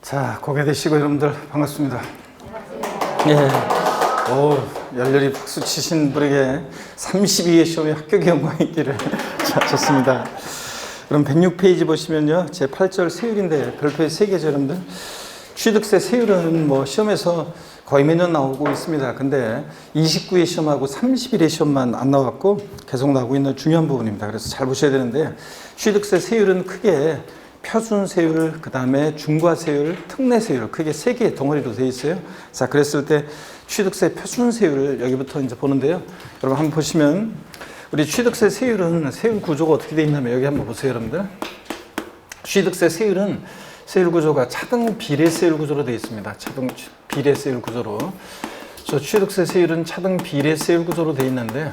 자, 고개 드시고 여러분들 반갑습니다. 예. 오, 열렬히 박수 치신 분에게 32회 시험의 합격의 영광이 있기를. 자, 좋습니다. 그럼 106페이지 보시면요, 제 8절 세율인데 별표에 3개죠, 여러분들. 취득세 세율은 뭐 시험에서 거의 매년 나오고 있습니다. 근데 29회 시험하고 30일의 시험만 안 나왔고 계속 나오고 있는 중요한 부분입니다. 그래서 잘 보셔야 되는데, 취득세 세율은 크게 표준세율, 그 다음에 중과세율, 특례세율, 크게 3개의 덩어리로 되어 있어요. 자, 그랬을 때 취득세 표준세율을 여기부터 이제 보는데요. 여러분 한번 보시면, 우리 취득세 세율은 세율 구조가 어떻게 되어 있냐면, 여기 한번 보세요, 여러분들. 취득세 세율은 세율 구조가 차등 비례세율 구조로 되어 있습니다. 차등 비례세율 구조로. 저 취득세 세율은 차등 비례세율 구조로 되어 있는데,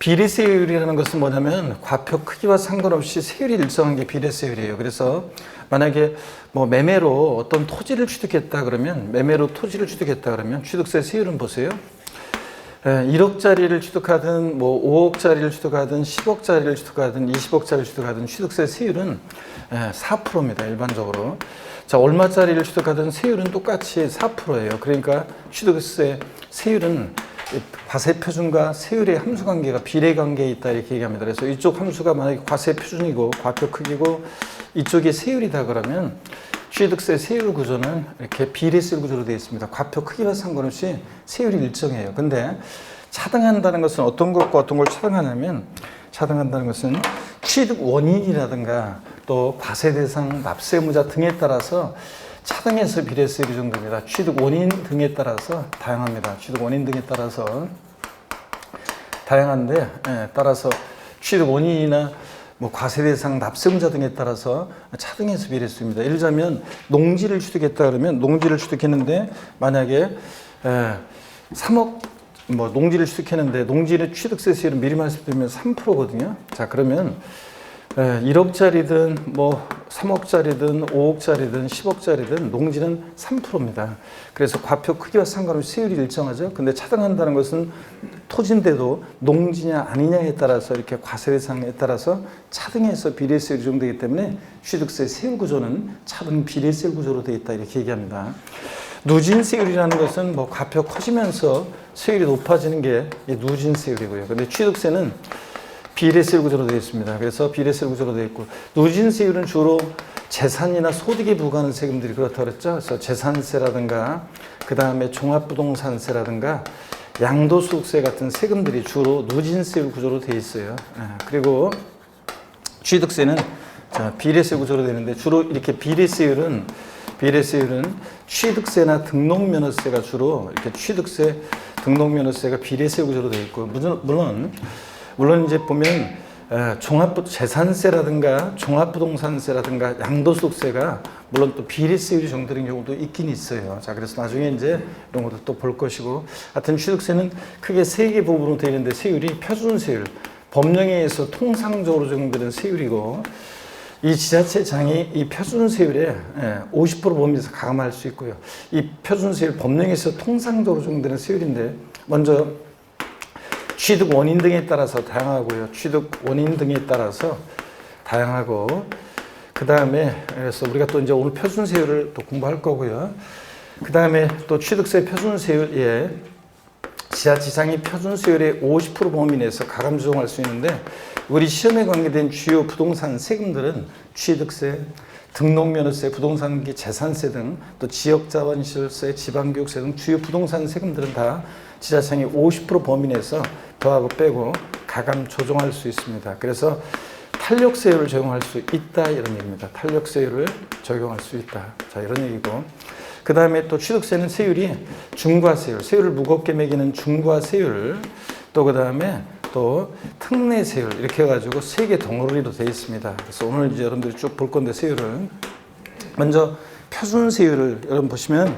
비례세율이라는 것은 뭐냐면 과표 크기와 상관없이 세율이 일정한 게 비례세율이에요. 그래서 만약에 뭐 매매로 어떤 토지를 취득했다 그러면, 취득세 세율은 보세요. 1억짜리를 취득하든 뭐 5억짜리를 취득하든 10억짜리를 취득하든 20억짜리를 취득하든 취득세 세율은 4%입니다. 일반적으로. 자, 얼마짜리를 취득하든 세율은 똑같이 4%예요. 그러니까 취득세 세율은 과세 표준과 세율의 함수 관계가 비례 관계에 있다, 이렇게 얘기합니다. 그래서 이쪽 함수가 만약에 과세 표준이고 과표 크기고 이쪽이 세율이다 그러면 취득세 세율 구조는 이렇게 비례세율 구조로 되어 있습니다. 과표 크기와 상관없이 세율이 일정해요. 근데 차등한다는 것은 어떤 것과 어떤 걸 차등하냐면, 차등한다는 것은 취득 원인이라든가 또 과세 대상, 납세 의무자 등에 따라서 차등해서 비례세율이 정도입니다. 취득 원인 등에 따라서 다양합니다. 취득 원인 등에 따라서 다양한데, 따라서 취득 원인이나 뭐 과세 대상, 납세 의무자 등에 따라서 차등해서 비례세율입니다. 예를 들자면 농지를 취득했다 그러면, 농지를 취득했는데 만약에 3억 뭐 농지를 취득했는데 농지의 취득세 세율은 미리 말씀드리면 3%거든요. 자, 그러면 1억짜리든 뭐 3억짜리든 5억짜리든 10억짜리든 농지는 3%입니다. 그래서 과표 크기와 상관없이 세율이 일정하죠. 근데 차등한다는 것은 토지인데도 농지냐 아니냐에 따라서 이렇게 과세 대상에 따라서 차등해서 비례세율이 적용되기 때문에 취득세 세율 구조는 차등 비례세율 구조로 되어 있다, 이렇게 얘기합니다. 누진세율이라는 것은 뭐 과표 커지면서 세율이 높아지는 게 누진세율이고요. 근데 취득세는 비례세율 구조로 되어 있습니다. 그래서 비례세율 구조로 되어 있고, 누진세율은 주로 재산이나 소득에 부과하는 세금들이 그렇다고 그랬죠. 그래서 재산세라든가 그 다음에 종합부동산세라든가 양도소득세 같은 세금들이 주로 누진세율 구조로 되어 있어요. 그리고 취득세는 비례세율 구조로 되는데, 주로 이렇게 비례세율은 취득세나 등록면허세가 주로 이렇게 취득세, 등록면허세가 비례세율 구조로 되어 있고, 물론 이제 보면 재산세라든가 종합부동산세라든가 양도소득세가 물론 또 비례세율이 적용되는 경우도 있긴 있어요. 자, 그래서 나중에 이제 이런 것도 또 볼 것이고, 하여튼 취득세는 크게 3개 부분으로 되어 있는데, 세율이 표준세율, 법령에 의해서 통상적으로 적용되는 세율이고, 이 지자체장이 이 표준세율에 50% 범위에서 가감할 수 있고요. 이 표준세율 법령에서 통상적으로 적용되는 세율인데, 먼저 취득 원인 등에 따라서 다양하고요. 취득 원인 등에 따라서 다양하고, 그 다음에 그래서 우리가 또 이제 오늘 표준세율을 또 공부할 거고요. 그 다음에 또 취득세 표준세율에 지자체장이 표준세율의 50% 범위 내에서 가감 조정할 수 있는데, 우리 시험에 관계된 주요 부동산 세금들은 취득세, 등록면허세, 부동산기 재산세 등, 또 지역자원시설세, 지방교육세 등 주요 부동산 세금들은 다 지자체장이 50% 범위 내에서 더하고 빼고 가감 조정할 수 있습니다. 그래서 탄력세율을 적용할 수 있다, 이런 얘기입니다. 탄력세율을 적용할 수 있다. 자, 이런 얘기고, 그 다음에 또 취득세는 세율이 중과세율, 세율을 무겁게 매기는 중과세율, 또 그 다음에 또 특례세율, 이렇게 해가지고 3개 덩어리로 되어 있습니다. 그래서 오늘 이제 여러분들이 쭉 볼 건데, 세율을 먼저 표준세율을 여러분 보시면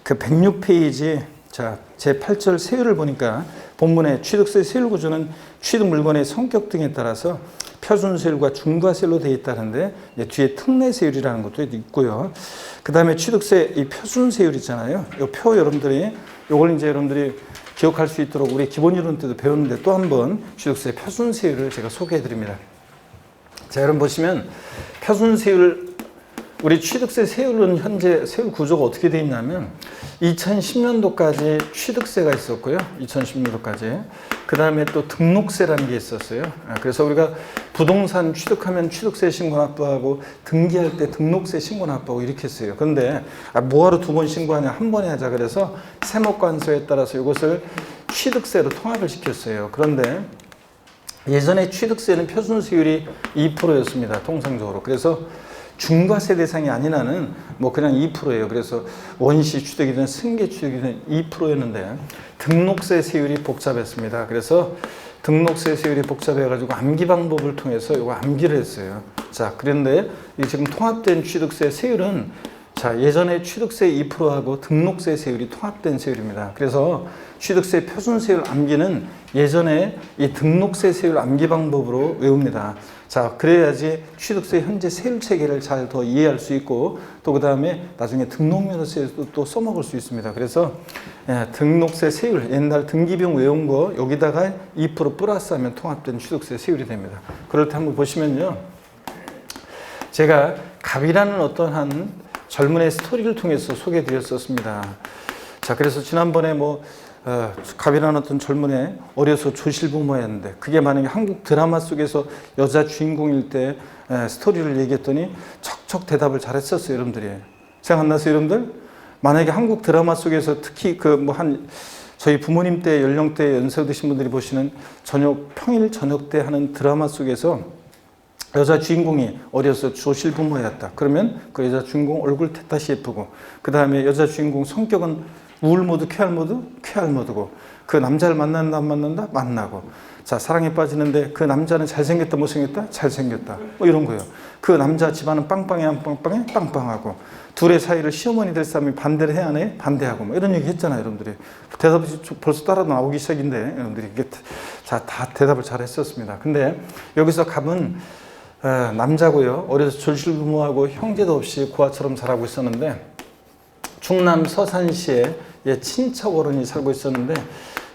그 106페이지 자, 제 8절 세율을 보니까 본문에 취득세 세율 구조는 취득 물건의 성격 등에 따라서 표준세율과 중과세율로 되어 있다는데, 뒤에 특례세율이라는 것도 있고요. 그 다음에 취득세 이 표준세율 있잖아요. 이 표 여러분들이 이걸 이제 여러분들이 기억할 수 있도록 우리 기본 이론 때도 배웠는데, 또 한 번 취득세 표준세율을 제가 소개해 드립니다. 자, 여러분 보시면 표준세율 우리 취득세 세율은 현재 세율 구조가 어떻게 되어 있냐면 2010년도까지 취득세가 있었고요. 2010년도까지. 그 다음에 또 등록세라는 게 있었어요. 그래서 우리가 부동산 취득하면 취득세 신고 납부하고 등기할 때 등록세 신고 납부하고 이렇게 했어요. 그런데 뭐하러 두 번 신고하냐, 한 번에 하자. 그래서 세목관서에 따라서 이것을 취득세로 통합을 시켰어요. 그런데 예전에 취득세는 표준세율이 2%였습니다. 통상적으로. 그래서 중과세 대상이 아닌 한은 뭐 그냥 2%예요. 그래서 원시 취득이든 승계 취득이든 2%였는데 등록세 세율이 복잡했습니다. 그래서 등록세 세율이 복잡해가지고 암기 방법을 통해서 이거 암기를 했어요. 자, 그런데 이 지금 통합된 취득세 세율은 자, 예전에 취득세 2%하고 등록세 세율이 통합된 세율입니다. 그래서 취득세 표준세율 암기는 예전에 이 등록세 세율 암기 방법으로 외웁니다. 자, 그래야지 취득세 현재 세율 체계를 잘 더 이해할 수 있고 또 그 다음에 나중에 등록면허세도 또 써먹을 수 있습니다. 그래서 등록세 세율, 옛날 등기비용 외운 거 여기다가 2% 플러스하면 통합된 취득세 세율이 됩니다. 그럴 때 한번 보시면요. 제가 갑이라는 어떠한 젊은의 스토리를 통해서 소개해드렸었습니다. 자, 그래서 지난번에 갑이라는 어떤 젊은의 어려서 조실부모였는데 그게 만약에 한국 드라마 속에서 여자 주인공일 때 스토리를 얘기했더니 척척 대답을 잘했었어요, 여러분들이. 생각 안 나세요, 여러분들? 만약에 한국 드라마 속에서 특히 저희 부모님 때 연령대 연세 드신 분들이 보시는 평일 저녁 때 하는 드라마 속에서 여자 주인공이 어려서 조실부모였다. 그러면 그 여자 주인공 얼굴 탓이 예쁘고 그 다음에 여자 주인공 성격은 우울 모드, 쾌활 모드? 쾌활 모드고 그 남자를 만난다, 안 만난다? 만나고 자, 사랑에 빠지는데 그 남자는 잘생겼다, 못생겼다? 잘생겼다. 뭐 이런 거예요. 그 남자 집안은 빵빵해, 안 빵빵해? 빵빵하고 둘의 사이를 시어머니 될 사람이 반대를 해야 하네? 반대하고 뭐 이런 얘기 했잖아요, 여러분들이. 대답이 벌써 따라 나오기 시작인데 여러분들이 이게 다 대답을 잘 했었습니다. 근데 여기서 갑은 남자고요. 어려서 졸실부모하고 형제도 없이 고아처럼 자라고 있었는데 충남 서산시에 친척 어른이 살고 있었는데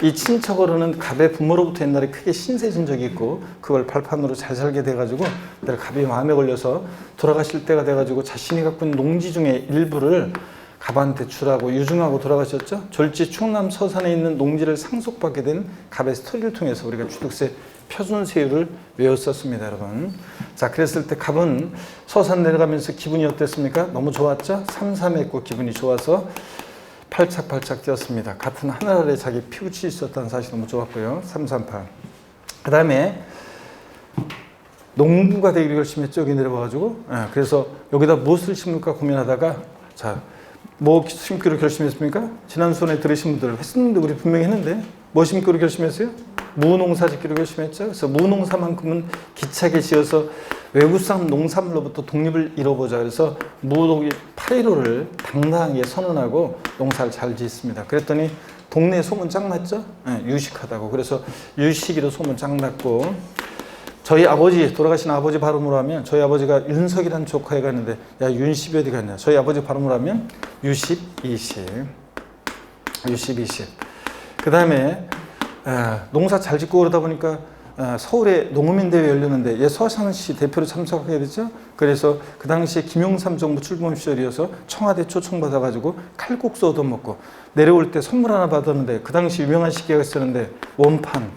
이 친척 어른은 갑의 부모로부터 옛날에 크게 신세진 적이 있고 그걸 발판으로 잘 살게 돼가지고 갑이 마음에 걸려서 돌아가실 때가 돼가지고 자신이 갖고 있는 농지 중에 일부를 갑한테 주라고 유증하고 돌아가셨죠. 졸지 충남 서산에 있는 농지를 상속받게 된 갑의 스토리를 통해서 우리가 취득세 표준세율을 외웠었습니다, 여러분. 자, 그랬을 때 갑은 서산 내려가면서 기분이 어땠습니까? 너무 좋았죠? 삼삼했고 기분이 좋아서 팔짝팔짝 뛰었습니다. 같은 하늘 아래 자기 피부치 있었다는 사실이 너무 좋았고요. 338. 그 다음에 농부가 되기로 결심했죠. 여기 내려와가지고. 그래서 여기다 무엇을 심을까 고민하다가 자, 뭐 심기로 결심했습니까? 지난 수업에 들으신 분들 했었는데 우리 분명히 했는데 뭐 심기로 결심했어요? 무농사 짓기로 결심했죠. 그래서 무농사만큼은 기차게 지어서 외국산 농산물로부터 독립을 이뤄보자. 그래서 무독일 8.15를 당당하게 선언하고 농사를 잘 짓습니다. 그랬더니 동네에 소문 짱 났죠? 유식하다고. 그래서 유식이로 소문 짱 났고 저희 아버지, 돌아가신 아버지 발음으로 하면 저희 아버지가 윤석이라는 조카애가 있는데 야, 윤십이 어디 갔냐? 저희 아버지 발음으로 하면 유십, 이십. 유십, 이십. 그 다음에 농사 잘 짓고 그러다 보니까 서울에 농민대회 열렸는데 서산시 대표로 참석하게 됐죠. 그래서 그 당시에 김영삼 정부 출범 시절이어서 청와대 초청받아가지고 칼국수 얻어먹고 내려올 때 선물 하나 받았는데 그 당시 유명한 시계가 있었는데 원판,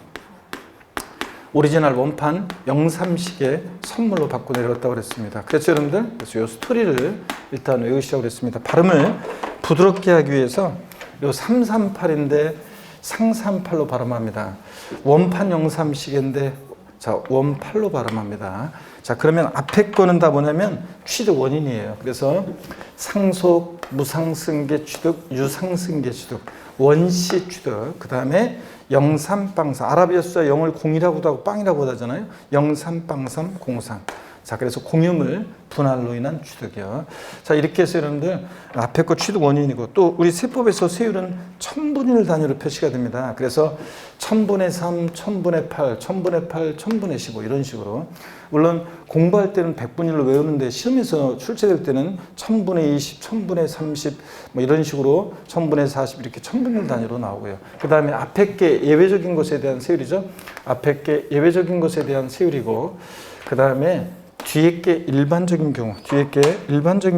오리지널 원판 영삼시계 선물로 받고 내려왔다고 그랬습니다. 그래서 여러분들 그래서 이 스토리를 일단 외우시라고 그랬습니다. 발음을 부드럽게 하기 위해서 이 338인데 상삼팔로 발음합니다. 원판 영삼시계인데 자, 원팔로 발음합니다. 자, 그러면 앞에 거는 다 뭐냐면 취득 원인이에요. 그래서 상속, 무상승계 취득, 유상승계 취득, 원시 취득, 그 다음에 영삼빵삼, 아라비아 숫자 0을 0이라고도 하고 빵이라고도 하잖아요. 영삼빵삼, 공삼. 자, 그래서 공유물 분할로 인한 취득이요. 자, 이렇게 해서 여러분들 앞에 거 취득 원인이고 또 우리 세법에서 세율은 천분위를 단위로 표시가 됩니다. 그래서 1000분의 3, 1000분의 8, 1000분의 8, 1000분의 15 이런 식으로 물론 공부할 때는 100분위를 외우는데 시험에서 출제될 때는 1000분의 20, 1000분의 30 뭐 이런 식으로 1000분의 40 이렇게 천분위 단위로 나오고요. 그 다음에 앞에 게 예외적인 것에 대한 세율이죠. 앞에 게 예외적인 것에 대한 세율이고 그 다음에 뒤에 게 일반적인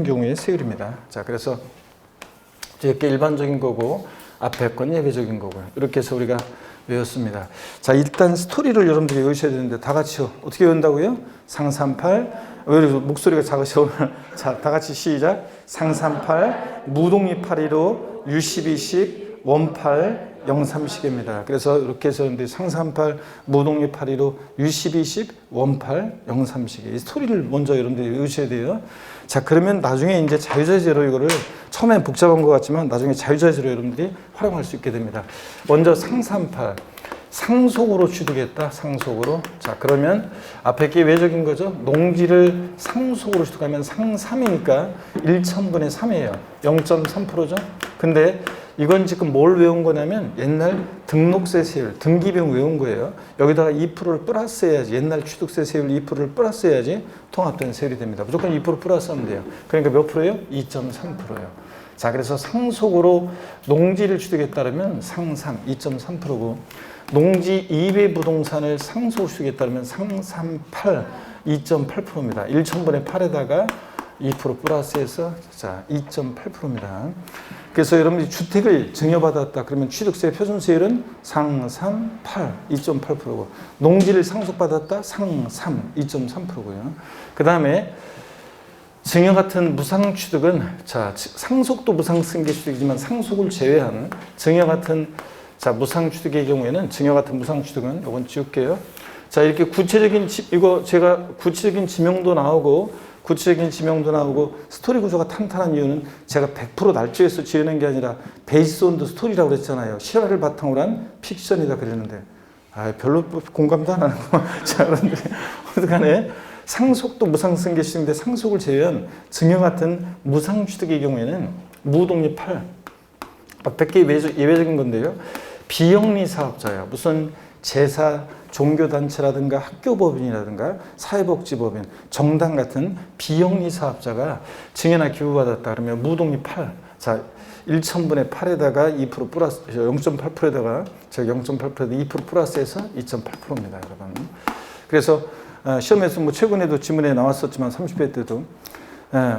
경우의 세율입니다. 자, 그래서 뒤에 게 일반적인 거고 앞에 건 예외적인 거고요. 이렇게 해서 우리가 외웠습니다. 자, 일단 스토리를 여러분들이 외우셔야 되는데 다 같이요. 어떻게 외운다고요? 상삼팔. 왜 이렇게 목소리가 작으셔? 자, 다 같이 시작. 상삼팔, 무동리 815, U12식, 원팔, 030입니다. 그래서 이렇게 해서 여러분들이 상삼팔, 무동리 815, U12식, 원팔, 030. 이 스토리를 먼저 여러분들이 외우셔야 돼요. 자, 그러면 나중에 이제 자유자재로 이거를 처음엔 복잡한 것 같지만 나중에 자유자재로 여러분들이 활용할 수 있게 됩니다. 먼저 상삼팔. 상속으로 취득했다. 상속으로. 자, 그러면 앞에 게 외적인 거죠. 농지를 상속으로 취득하면 상삼이니까 1,000분의 3이에요. 0.3%죠. 근데 이건 지금 뭘 외운 거냐면 옛날 등록세 세율, 등기비용 외운 거예요. 여기다가 2%를 플러스 해야지. 옛날 취득세 세율 2%를 플러스 해야지 통합된 세율이 됩니다. 무조건 2% 플러스 하면 돼요. 그러니까 몇 프로예요? 2.3%예요. 자, 그래서 상속으로 농지를 취득했다면 상삼 2.3%고 농지 이외 부동산을 상속 취득했다면 상삼팔 2.8%입니다. 1,000분의 8에다가 2% 플러스해서 자 2.8%입니다. 그래서 여러분들이 주택을 증여받았다 그러면 취득세 표준세율은 상삼팔 2.8%고 농지를 상속받았다 상삼 2.3%고요. 그 다음에 증여 같은 무상취득은 자 상속도 무상승계취득이지만 상속을 제외한 증여 같은 자 무상취득의 경우에는 증여 같은 무상취득은 이건 지울게요. 자 이렇게 구체적인 이거 제가 구체적인 지명도 나오고 스토리 구조가 탄탄한 이유는 제가 100% 날조해서 지어낸 게 아니라 베이스 온 더 스토리라고 그랬잖아요. 실화를 바탕으로 한 픽션이다 그랬는데 별로 공감도 안 하는 거. 자 그런데 어떡하네. 상속도 무상승계취득인데 상속을 제외한 증여 같은 무상취득의 경우에는 무독립 8 앞에 게 예외적인 건데요. 비영리 사업자야. 무슨 제사, 종교단체라든가 학교법인이라든가 사회복지법인, 정당 같은 비영리 사업자가 증여나 기부받았다 그러면 무독립 8. 자, 1,000분의 8에다가 2% 플러스, 0.8%에다가 저 0.8%에다 2% 플러스해서 2.8%입니다, 여러분. 그래서 시험에서 뭐 최근에도 지문에 나왔었지만 30회 때도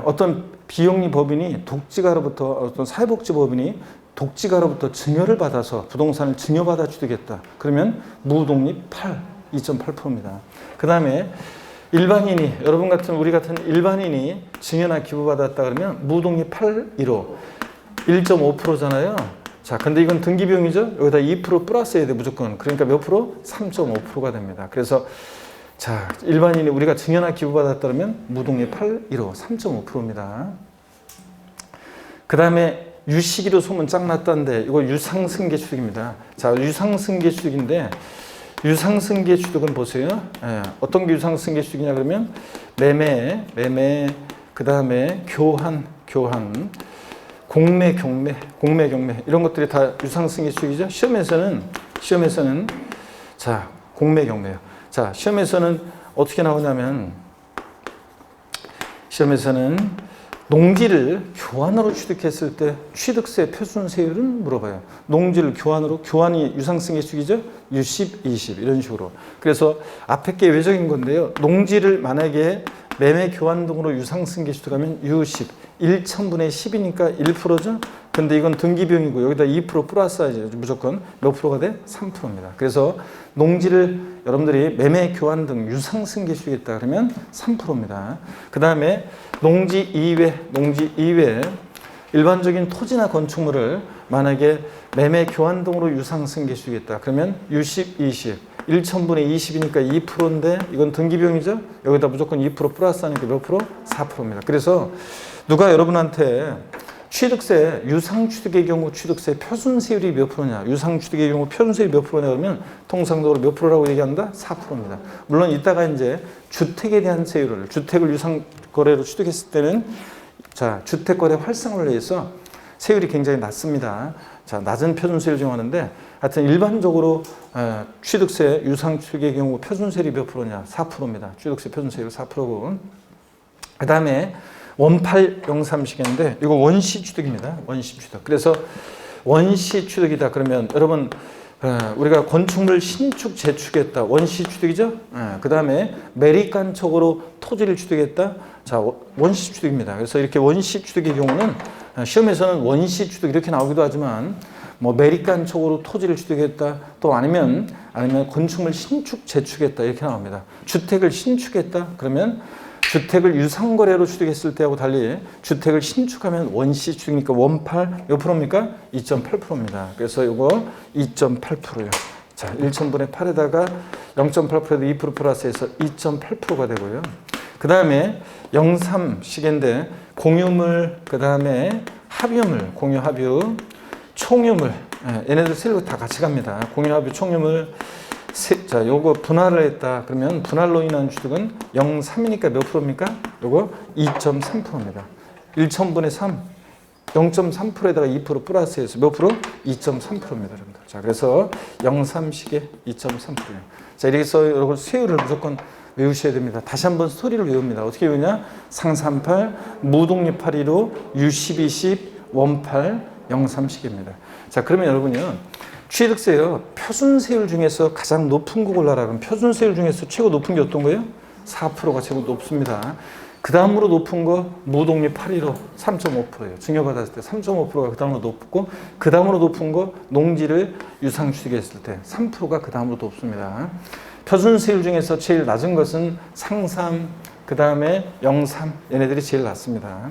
어떤 비영리 법인이 독지가로부터 어떤 사회복지법인이 독지가로부터 증여를 받아서 부동산을 증여받아 취득했다. 그러면 무독립 8, 2.8%입니다. 그 다음에 일반인이 여러분 같은 우리 같은 일반인이 증여나 기부받았다 그러면 무독립 8, 1호 1.5%잖아요. 자, 근데 이건 등기비용이죠. 여기다 2% 플러스 해야 돼 무조건. 그러니까 몇 프로? 3.5%가 됩니다. 그래서 자 일반인이 우리가 증여나 기부받았다 그러면 무독립 8, 1호 3.5%입니다. 그 다음에 유식이로 소문 짱 났다는데 이거 유상승계취득입니다. 자 유상승계취득인데 유상승계취득은 보세요. 어떤 게 유상승계취득이냐 그러면 매매 그 다음에 교환 공매 경매 이런 것들이 다 유상승계취득이죠. 시험에서는 자 공매 경매요. 자 시험에서는 어떻게 나오냐면 농지를 교환으로 취득했을 때 취득세 표준세율은 물어봐요. 농지를 교환이 유상승계취득이죠. U10, 20 이런 식으로. 그래서 앞에 게 외적인 건데요. 농지를 만약에 매매 교환 등으로 유상승계취득하면 U10, 1,000분의 10이니까 1%죠. 근데 이건 등기비용이고 여기다 2% 플러스 하죠. 무조건 몇 프로가 돼? 3%입니다. 그래서 농지를 여러분들이 매매 교환 등 유상승계취득했다 그러면 3%입니다. 그 다음에 농지 이외 일반적인 토지나 건축물을 만약에 매매 교환 등으로 유상승계취득했다 그러면 U10, 20 1,000분의 20이니까 2%인데 이건 등기비용이죠. 여기다 무조건 2% 플러스 하니까 몇 프로? 4%입니다. 그래서 누가 여러분한테 취득세, 유상취득의 경우 취득세 표준세율이 몇 프로냐? 유상취득의 경우 표준세율이 몇 프로냐? 그러면 통상적으로 몇 프로라고 얘기한다? 4%입니다. 물론 이따가 이제 주택에 대한 세율을, 주택을 유상거래로 취득했을 때는 자, 주택거래 활성화를 위해서 세율이 굉장히 낮습니다. 자, 낮은 표준세율 정하는데 하여튼 일반적으로 취득세, 유상취득의 경우 표준세율이 몇 프로냐? 4%입니다. 취득세 표준세율 4%고. 그 다음에 원팔 030인데 이거 원시취득입니다. 원시취득. 그래서 원시취득이다 그러면 여러분 우리가 건축물 신축 재축했다. 원시 취득이죠. 그 다음에 매립간척으로 토지를 취득했다. 자, 원시 취득입니다. 그래서 이렇게 원시 취득의 경우는 시험에서는 원시 취득 이렇게 나오기도 하지만 뭐 매립간척으로 토지를 취득했다. 또 아니면 건축물 신축 재축했다 이렇게 나옵니다. 주택을 신축했다. 그러면 주택을 유상거래로 취득했을 때하고 달리 주택을 신축하면 원시 취득이니까 원팔 몇 프로입니까? 2.8%입니다. 그래서 이거 2.8%예요. 자, 1,000분의 8에다가 0.8%에도 2% 플러스해서 2.8%가 되고요. 그 다음에 0.3 시계인데 공유물, 그 다음에 합유물, 공유 합유, 총유물, 얘네들 셀로 다 같이 갑니다. 공유 합유, 총유물. 자, 요거 분할을 했다. 그러면 분할로 인한 취득은 0.3이니까 몇 프로입니까? 요거 2.3%입니다. 1,000분의 3, 0.3%에다가 2% 플러스해서 몇 프로? 2.3%입니다. 여러분들. 자, 그래서 0.3식에 2.3%예요. 자, 이렇게 해서 여러분 세율을 무조건 외우셔야 됩니다. 다시 한번 스토리를 외웁니다. 어떻게 외우냐? 상삼팔, 무독립815, U1210, 원팔, 0.3식입니다. 자, 그러면 여러분요. 취득세요. 표준세율 중에서 가장 높은 거 골라라. 그럼 표준세율 중에서 최고 높은 게 어떤 거예요? 4%가 최고 높습니다. 그 다음으로 높은 거 무독립 815 3.5%예요. 증여받았을 때 3.5%가 그 다음으로 높고 그 다음으로 높은 거 농지를 유상취득했을 때 3%가 그 다음으로 높습니다. 표준세율 중에서 제일 낮은 것은 상삼, 그 다음에 0.3 얘네들이 제일 낮습니다.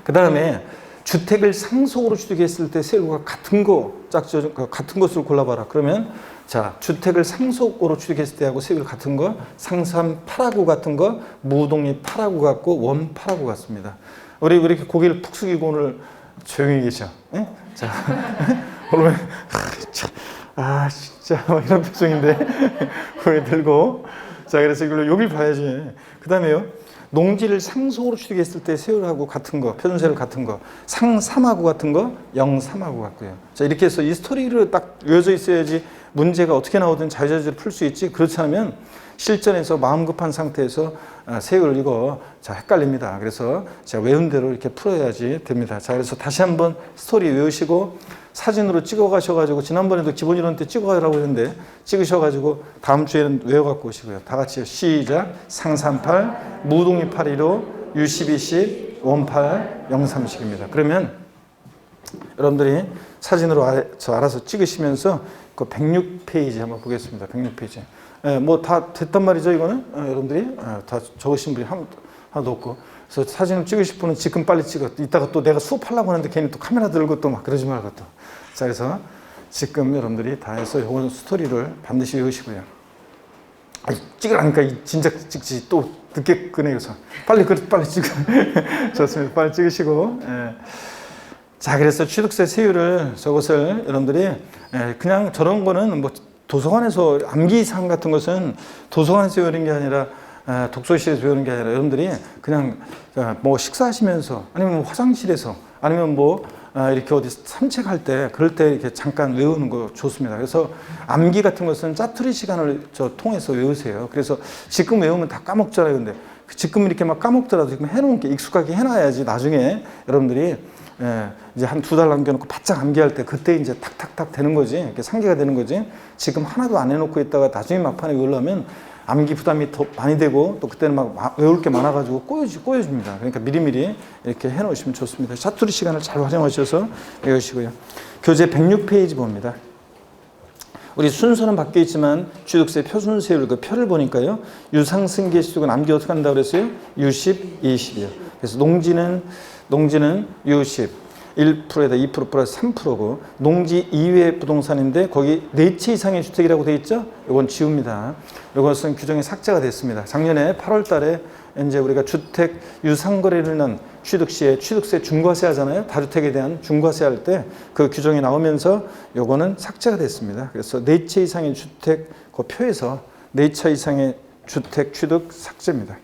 그 다음에 주택을 상속으로 취득했을 때 세율과 같은 것을 골라봐라. 그러면 자, 주택을 상속으로 취득했을 때하고 세율 같은 거, 상삼 8하고 같은 거, 무독립 8하고 같고 원 8하고 같습니다. 우리 왜 이렇게 고개를 푹 숙이고 오늘 조용히 계셔? 예? 자, 오늘 진짜 이런 표정인데 고개 들고 자, 그래서 이걸로 여길 봐야지. 그 다음에요. 농지를 상속으로 취득했을 때 세율하고 같은 거, 표준세율 같은 거, 상삼하고 같은 거, 0.3하고 같고요. 자, 이렇게 해서 이 스토리를 딱 외워져 있어야지 문제가 어떻게 나오든 자유자재로 풀 수 있지. 그렇지 않으면 실전에서 마음 급한 상태에서 세율 이거 자 헷갈립니다. 그래서 제가 외운 대로 이렇게 풀어야지 됩니다. 자, 그래서 다시 한번 스토리 외우시고 사진으로 찍어 가셔가지고 지난번에도 기본이론 때 찍어가라고 했는데 찍으셔가지고 다음 주에는 외워갖고 오시고요. 다 같이요. 시작. 상삼팔, 무독립 815, U1210, 원팔, 0.3식입니다. 그러면 여러분들이 사진으로 알아서 찍으시면서 그 106페이지 한번 보겠습니다. 106페이지. 뭐 다 됐단 말이죠, 이거는? 여러분들이 다 적으신 분이 하나도 없고. 그래서 사진을 찍으실 분은 지금 빨리 찍어. 이따가 또 내가 수업하려고 하는데 괜히 또 카메라 들고 또 막 그러지 말고 또. 자, 그래서 지금 여러분들이 다 해서 이번 스토리를 반드시 외우시고요. 찍으라니까 진작 찍지 또 늦게 꺼내서 빨리 찍어. 좋습니다. 빨리 찍으시고. 자, 그래서 취득세 세율을 저것을 여러분들이 그냥 저런 거는 뭐 도서관에서 암기사항 같은 것은 도서관에서 외우는 게 아니라 독서실에서 배우는 게 아니라 여러분들이 그냥 뭐 식사하시면서 아니면 뭐 화장실에서 아니면 뭐 이렇게 어디 산책할 때 그럴 때 이렇게 잠깐 외우는 거 좋습니다. 그래서 암기 같은 것은 짜투리 시간을 통해서 외우세요. 그래서 지금 외우면 다 까먹잖아요. 근데 지금 이렇게 막 까먹더라도 지금 해놓은 게 익숙하게 해놔야지 나중에 여러분들이 이제 한 2달 남겨놓고 바짝 암기할 때 그때 이제 탁탁탁 되는 거지. 이렇게 상기가 되는 거지. 지금 하나도 안 해놓고 있다가 나중에 막판에 외우려면 암기 부담이 더 많이 되고 또 그때는 막 외울 게 많아가지고 꼬여집니다. 그러니까 미리미리 이렇게 해놓으시면 좋습니다. 사투리 시간을 잘 활용하셔서 외우시고요. 교재 106페이지 봅니다. 우리 순서는 바뀌어 있지만 취득세 표준세율 그 표를 보니까요. 유상승계 취득은 암기 어떻게 한다고 그랬어요? U10, 20이요. 그래서 농지는 U10. 1%에다 2% 플러스 3%고 농지 이외 부동산인데 거기 4채 이상의 주택이라고 되어 있죠? 이건 지웁니다. 이것은 규정이 삭제가 됐습니다. 작년에 8월 달에 이제 우리가 주택 유상거래를 한 취득 시에 취득세 중과세 하잖아요. 다주택에 대한 중과세 할 때 그 규정이 나오면서 이거는 삭제가 됐습니다. 그래서 4채 이상의 주택 그 표에서 4채 이상의 주택 취득 삭제입니다.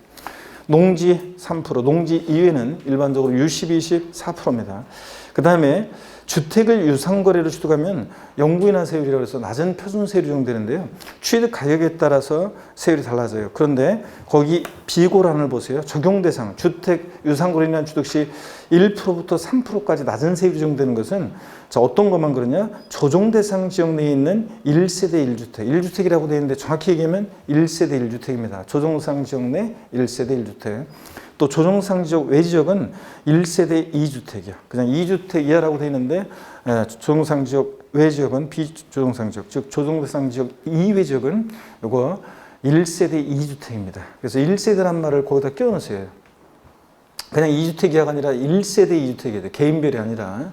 농지 3%, 농지 이외는 일반적으로 U10, 20, 4%입니다. 그 다음에 주택을 유상거래로 취득하면 영부인화 세율이라고 해서 낮은 표준 세율이 적용되는데요. 취득 가격에 따라서 세율이 달라져요. 그런데 거기 비고란을 보세요. 적용 대상, 주택 유상거래에 대한 취득 시 1%부터 3%까지 낮은 세율이 적용되는 것은 자, 어떤 것만 그러냐? 조정 대상 지역 내에 있는 1세대 1주택. 1주택이라고 되어 있는데 정확히 얘기하면 1세대 1주택입니다. 조정 대상 지역 내 1세대 1주택. 또 조정상 지역 외 지역은 1세대 2주택이야. 그냥 2주택 이하라고 되어 있는데 조정상 지역 외 지역은 비조정상 지역, 즉 조정상 지역 이외 지역은 이거 1세대 2주택입니다. 그래서 1세대란 말을 거기다 끼워 넣으세요. 그냥 2주택 이하가 아니라 1세대 2주택이야 돼. 개인별이 아니라.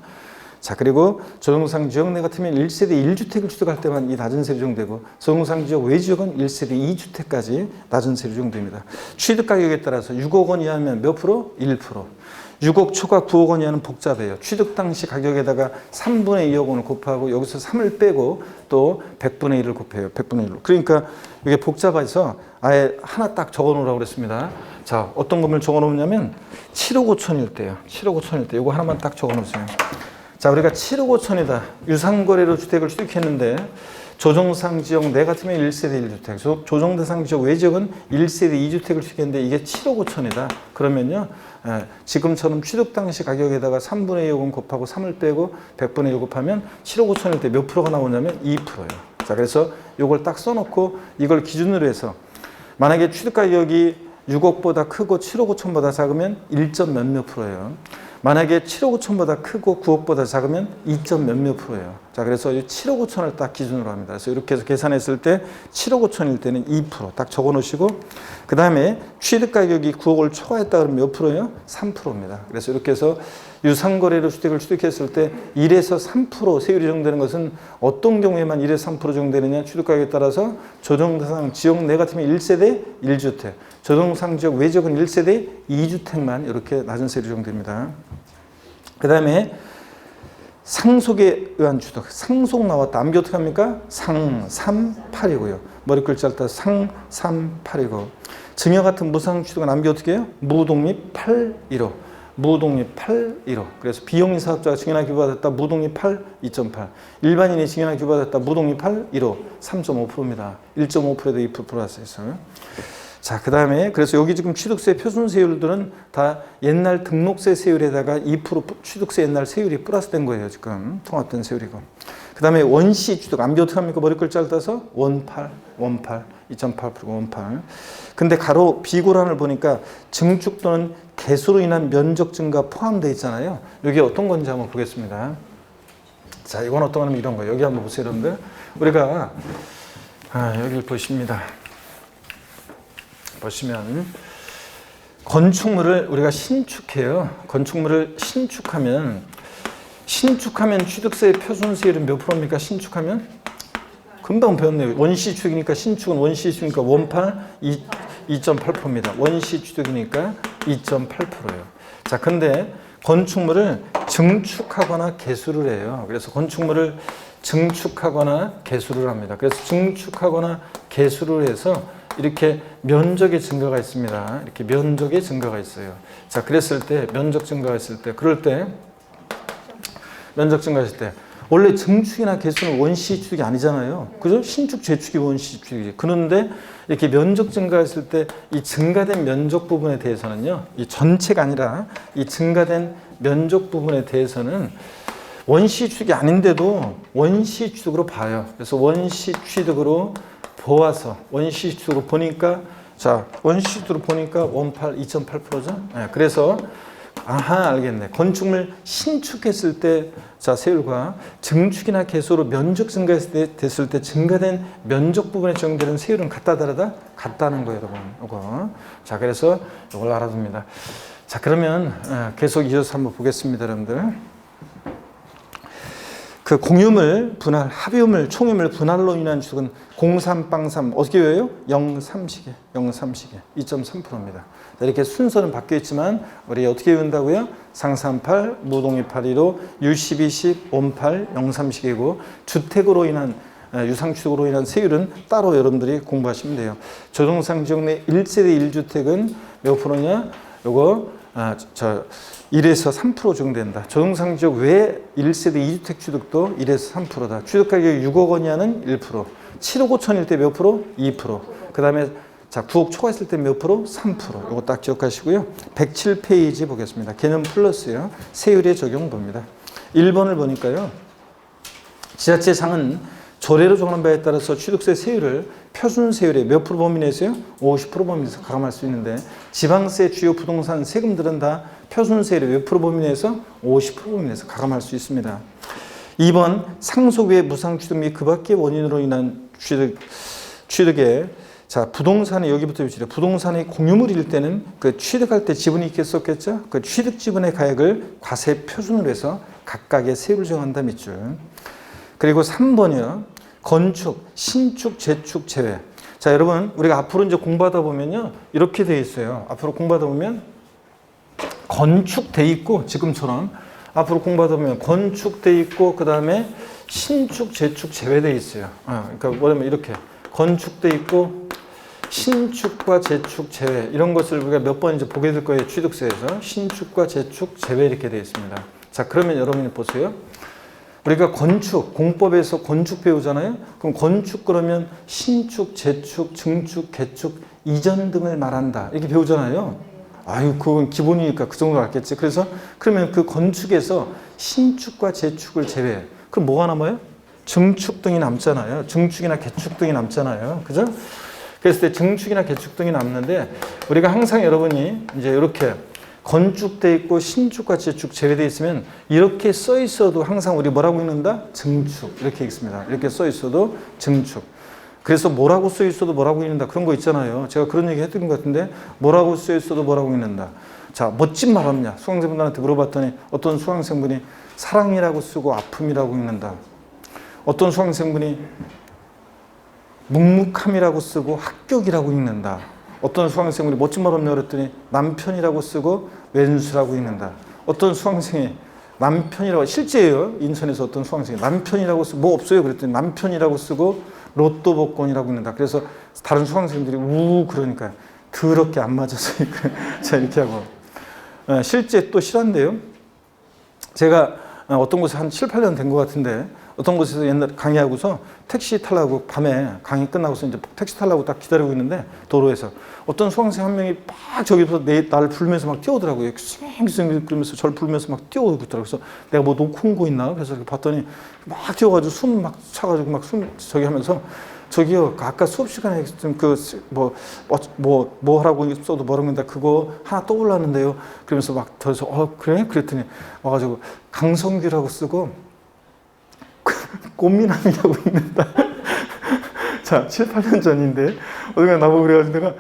자, 그리고 조정상 지역 내 같으면 1세대 1주택을 취득할 때만 이 낮은 세율이 적용되고 조정상 지역 외 지역은 1세대 2주택까지 낮은 세율이 적용됩니다. 취득 가격에 따라서 6억 원 이하면 몇 프로? 1%. 6억 초과 9억 원 이하는 복잡해요. 취득 당시 가격에다가 3분의 2억 원을 곱하고 여기서 3을 빼고 또 100분의 1을 곱해요. 100분의 1로. 그러니까 이게 복잡해서 아예 하나 딱 적어 놓으라고 그랬습니다. 자, 어떤 것을 적어 놓냐면 7억 5천일 때요. 7억 5천일 때 이거 하나만 딱 적어 놓으세요. 자, 우리가 7억 5천이다. 유상거래로 주택을 취득했는데 조정상 지역 내 같으면 1세대 1주택, 조정대상 지역 외 지역은 1세대 2주택을 취득했는데 이게 7억 5천이다. 그러면요, 지금처럼 취득 당시 가격에다가 3분의 2억 원 곱하고 3을 빼고 100분의 1 곱하면 7억 5천일 때 몇 프로가 나오냐면 2%예요. 자, 그래서 이걸 딱 써놓고 이걸 기준으로 해서 만약에 취득 가격이 6억보다 크고 7억 5천보다 작으면 1점 몇몇 프로예요. 만약에 7억 5천보다 크고 9억보다 작으면 2점 몇몇 프로예요. 자, 그래서 이 7억 5천을 딱 기준으로 합니다. 그래서 이렇게 해서 계산했을 때 7억 5천일 때는 2% 딱 적어 놓으시고, 그 다음에 취득 가격이 9억을 초과했다 그러면 몇 프로예요? 3%입니다. 그래서 이렇게 해서 유상거래로 주택을 취득했을 때 1에서 3% 세율이 적용되는 것은 어떤 경우에만 1에서 3% 적용되느냐? 취득 가격에 따라서 조정대상 지역 내 같으면 1세대 1주택, 조정상 지역 외 지역은 1세대 2주택만 이렇게 낮은 세율이 적용됩니다. 그 다음에 상속에 의한 취득, 상속 나왔다. 암기 어떻게 합니까? 상삼팔이고요. 머리 글자를 따서 상삼팔이고, 증여 같은 무상 취득은 암기 어떻게 해요? 무독립 815. 무독립 815. 그래서 비영리 사업자가 증여나 기부받았다. 무독립 8, 2.8. 일반인이 증여나 기부받았다. 무독립 8, 15. 3.5%입니다. 1.5%에도 2% 플러스 했어요. 자, 그 다음에 그래서 여기 지금 취득세 표준 세율들은 다 옛날 등록세 세율에다가 2% 취득세 옛날 세율이 플러스된 거예요. 지금 통합된 세율이고. 그 다음에 원시 취득 암기 어떻게 합니까? 머리 글자를 따서 원팔 2.8%고 원팔. 근데 가로 비고란을 보니까 증축 또는 개수로 인한 면적 증가 포함되어 있잖아요. 여기 어떤 건지 한번 보겠습니다. 자, 이건 어떤 거냐면 이런 거예요. 여기 한번 보세요, 여러분들. 우리가 여기를 보십니다. 보시면 건축물을 우리가 신축해요. 건축물을 신축하면 취득세 표준세율은 몇 프로입니까? 신축하면? 금방 배웠네요. 원시 취득이니까 신축은 원시 취득이니까 원팔 2.8%입니다. 원시 취득이니까 2.8%예요. 자, 근데 건축물을 증축하거나 개수를 해요. 그래서 건축물을 증축하거나 개수를 합니다. 그래서 증축하거나 개수를 해서 이렇게 면적의 증가가 있습니다. 이렇게 면적의 증가가 있어요. 자, 그랬을 때 면적 증가가 있을 때 그럴 때 면적 증가했을 때 원래 증축이나 개수는 원시 취득이 아니잖아요. 그죠? 신축, 재축이 원시 취득이지. 그런데 이렇게 면적 증가했을 때 이 증가된 면적 부분에 대해서는요, 이 전체가 아니라 이 증가된 면적 부분에 대해서는 원시 취득이 아닌데도 원시 취득으로 봐요. 그래서 원시 취득으로 보아서 원시 취득으로 보니까, 자, 원시 취득으로 보니까 원팔 2.8%죠. 네, 그래서 알겠네. 건축물 신축했을 때 자, 세율과 증축이나 개수로 면적 됐을 때 증가된 면적 부분에 적용되는 세율은 같다 다르다? 같다는 거예요, 여러분. 이거. 자, 그래서 이걸 알아둡니다. 자, 그러면 계속 이어서 한번 보겠습니다, 여러분들. 그 공유물 분할, 합유물, 총유물 분할로 인한 취득은 03빵3 어떻게 외워요? 030에 2.3%입니다. 이렇게 순서는 바뀌어 있지만 우리 어떻게 외운다고요? 상삼팔, 무동이 815, U1210, 원팔, 030이고 주택으로 인한 유상취득으로 인한 세율은 따로 여러분들이 공부하시면 돼요. 조정상 지역 내 1세대 1주택은 몇 프로냐? 요거 1에서 3% 적용된다. 조정상 지역 외 1세대 2주택 취득도 1에서 3%다. 취득 가격이 6억 원 이하는 1%, 7억 5천일 때 몇 프로? 2%. 그 다음에 자 9억 초과했을 때 몇 프로? 3%. 요거 딱 기억하시고요. 107페이지 보겠습니다. 개념 플러스요. 세율의 적용 봅니다. 1번을 보니까요. 지자체상은 조례로 정하는 바에 따라서 취득세 세율을 표준세율의 몇 프로 범위 내에서요? 50% 범위 내에서 가감할 수 있는데 지방세 주요 부동산 세금들은 다 표준세율의 몇 프로 범위 내에서 50% 범위 내에서 가감할 수 있습니다. 2번 상속 외 무상취득 및 그 밖의 원인으로 인한 취득에 자 부동산이 여기부터 보시죠. 부동산이 공유물일 때는 그 취득할 때 지분이 있겠었겠죠? 그 취득 지분의 가액을 과세 표준으로 해서 각각의 세율을 정한다 밑줄. 그리고 3번이요. 건축, 신축, 재축, 제외. 자, 여러분, 우리가 앞으로 이제 공부하다 보면요. 이렇게 돼 있어요. 앞으로 공부하다 보면 건축돼 있고, 지금처럼 앞으로 공부하다 보면 건축돼 있고, 그 다음에 신축, 재축, 제외돼 있어요. 그러니까 뭐냐면 이렇게 건축돼 있고, 신축과 재축, 제외. 이런 것을 우리가 몇 번 이제 보게 될 거예요. 취득세에서. 신축과 재축, 제외 이렇게 되어 있습니다. 자, 그러면 여러분이 보세요. 우리가 건축, 공법에서 건축 배우잖아요. 그럼 건축 그러면 신축, 재축, 증축, 개축, 이전 등을 말한다. 이렇게 배우잖아요. 아유, 그건 기본이니까 그 정도 알겠지. 그래서 그러면 그 건축에서 신축과 재축을 제외해. 그럼 뭐가 남아요? 증축 등이 남잖아요. 증축이나 개축 등이 남잖아요. 그죠? 그랬을 때 증축이나 개축 등이 남는데 우리가 항상 여러분이 이제 이렇게 건축돼 있고 신축과 재축 제외되어 있으면 이렇게 써 있어도 항상 우리 뭐라고 읽는다? 증축 이렇게 읽습니다. 이렇게 써 있어도 증축. 그래서 뭐라고 써 있어도 뭐라고 읽는다 그런 거 있잖아요. 제가 그런 얘기 했던 것 같은데 뭐라고 써 있어도 뭐라고 읽는다. 자 멋진 말 없냐? 수강생분들한테 물어봤더니 어떤 수강생분이 사랑이라고 쓰고 아픔이라고 읽는다. 어떤 수강생분이 묵묵함이라고 쓰고 합격이라고 읽는다. 어떤 수강생분이 멋진 말 없냐 그랬더니 남편이라고 쓰고 왼수라고 읽는다. 어떤 수강생이 남편이라고 실제예요. 인천에서 어떤 수강생이 남편이라고 쓰고 뭐 없어요 그랬더니 남편이라고 쓰고 로또 복권이라고 읽는다. 그래서 다른 수강생들이 우 그러니까 더럽게 안 맞아서 자 이렇게 하고 실제 또 실한데요. 제가 어떤 곳에 한 7, 8년 된 것 같은데 어떤 곳에서 옛날 강의하고서 택시 타려고 밤에 강의 끝나고서 이제 택시 타려고 딱 기다리고 있는데 도로에서 어떤 수강생 한 명이 막 저기서 나를 부르면서 막 뛰어오더라고요. 쌩쌩 그러면서 저를 부르면서 막 뛰어오고 있더라고요. 그래서 내가 뭐 놓고 온 거 있나? 그래서 이렇게 봤더니 막 뛰어가지고 숨 막 차가지고 막 숨 저기 하면서 저기요 아까 수업 시간에 뭐 하라고 써도 뭐라고 했는데 그거 하나 떠올랐는데요. 그러면서 막 더서 그래? 그랬더니 와가지고 강성규라고 쓰고 꽃미남이라고 읽는다. 자, 7, 8년 전인데 어디가 나보고 그래가지고 내가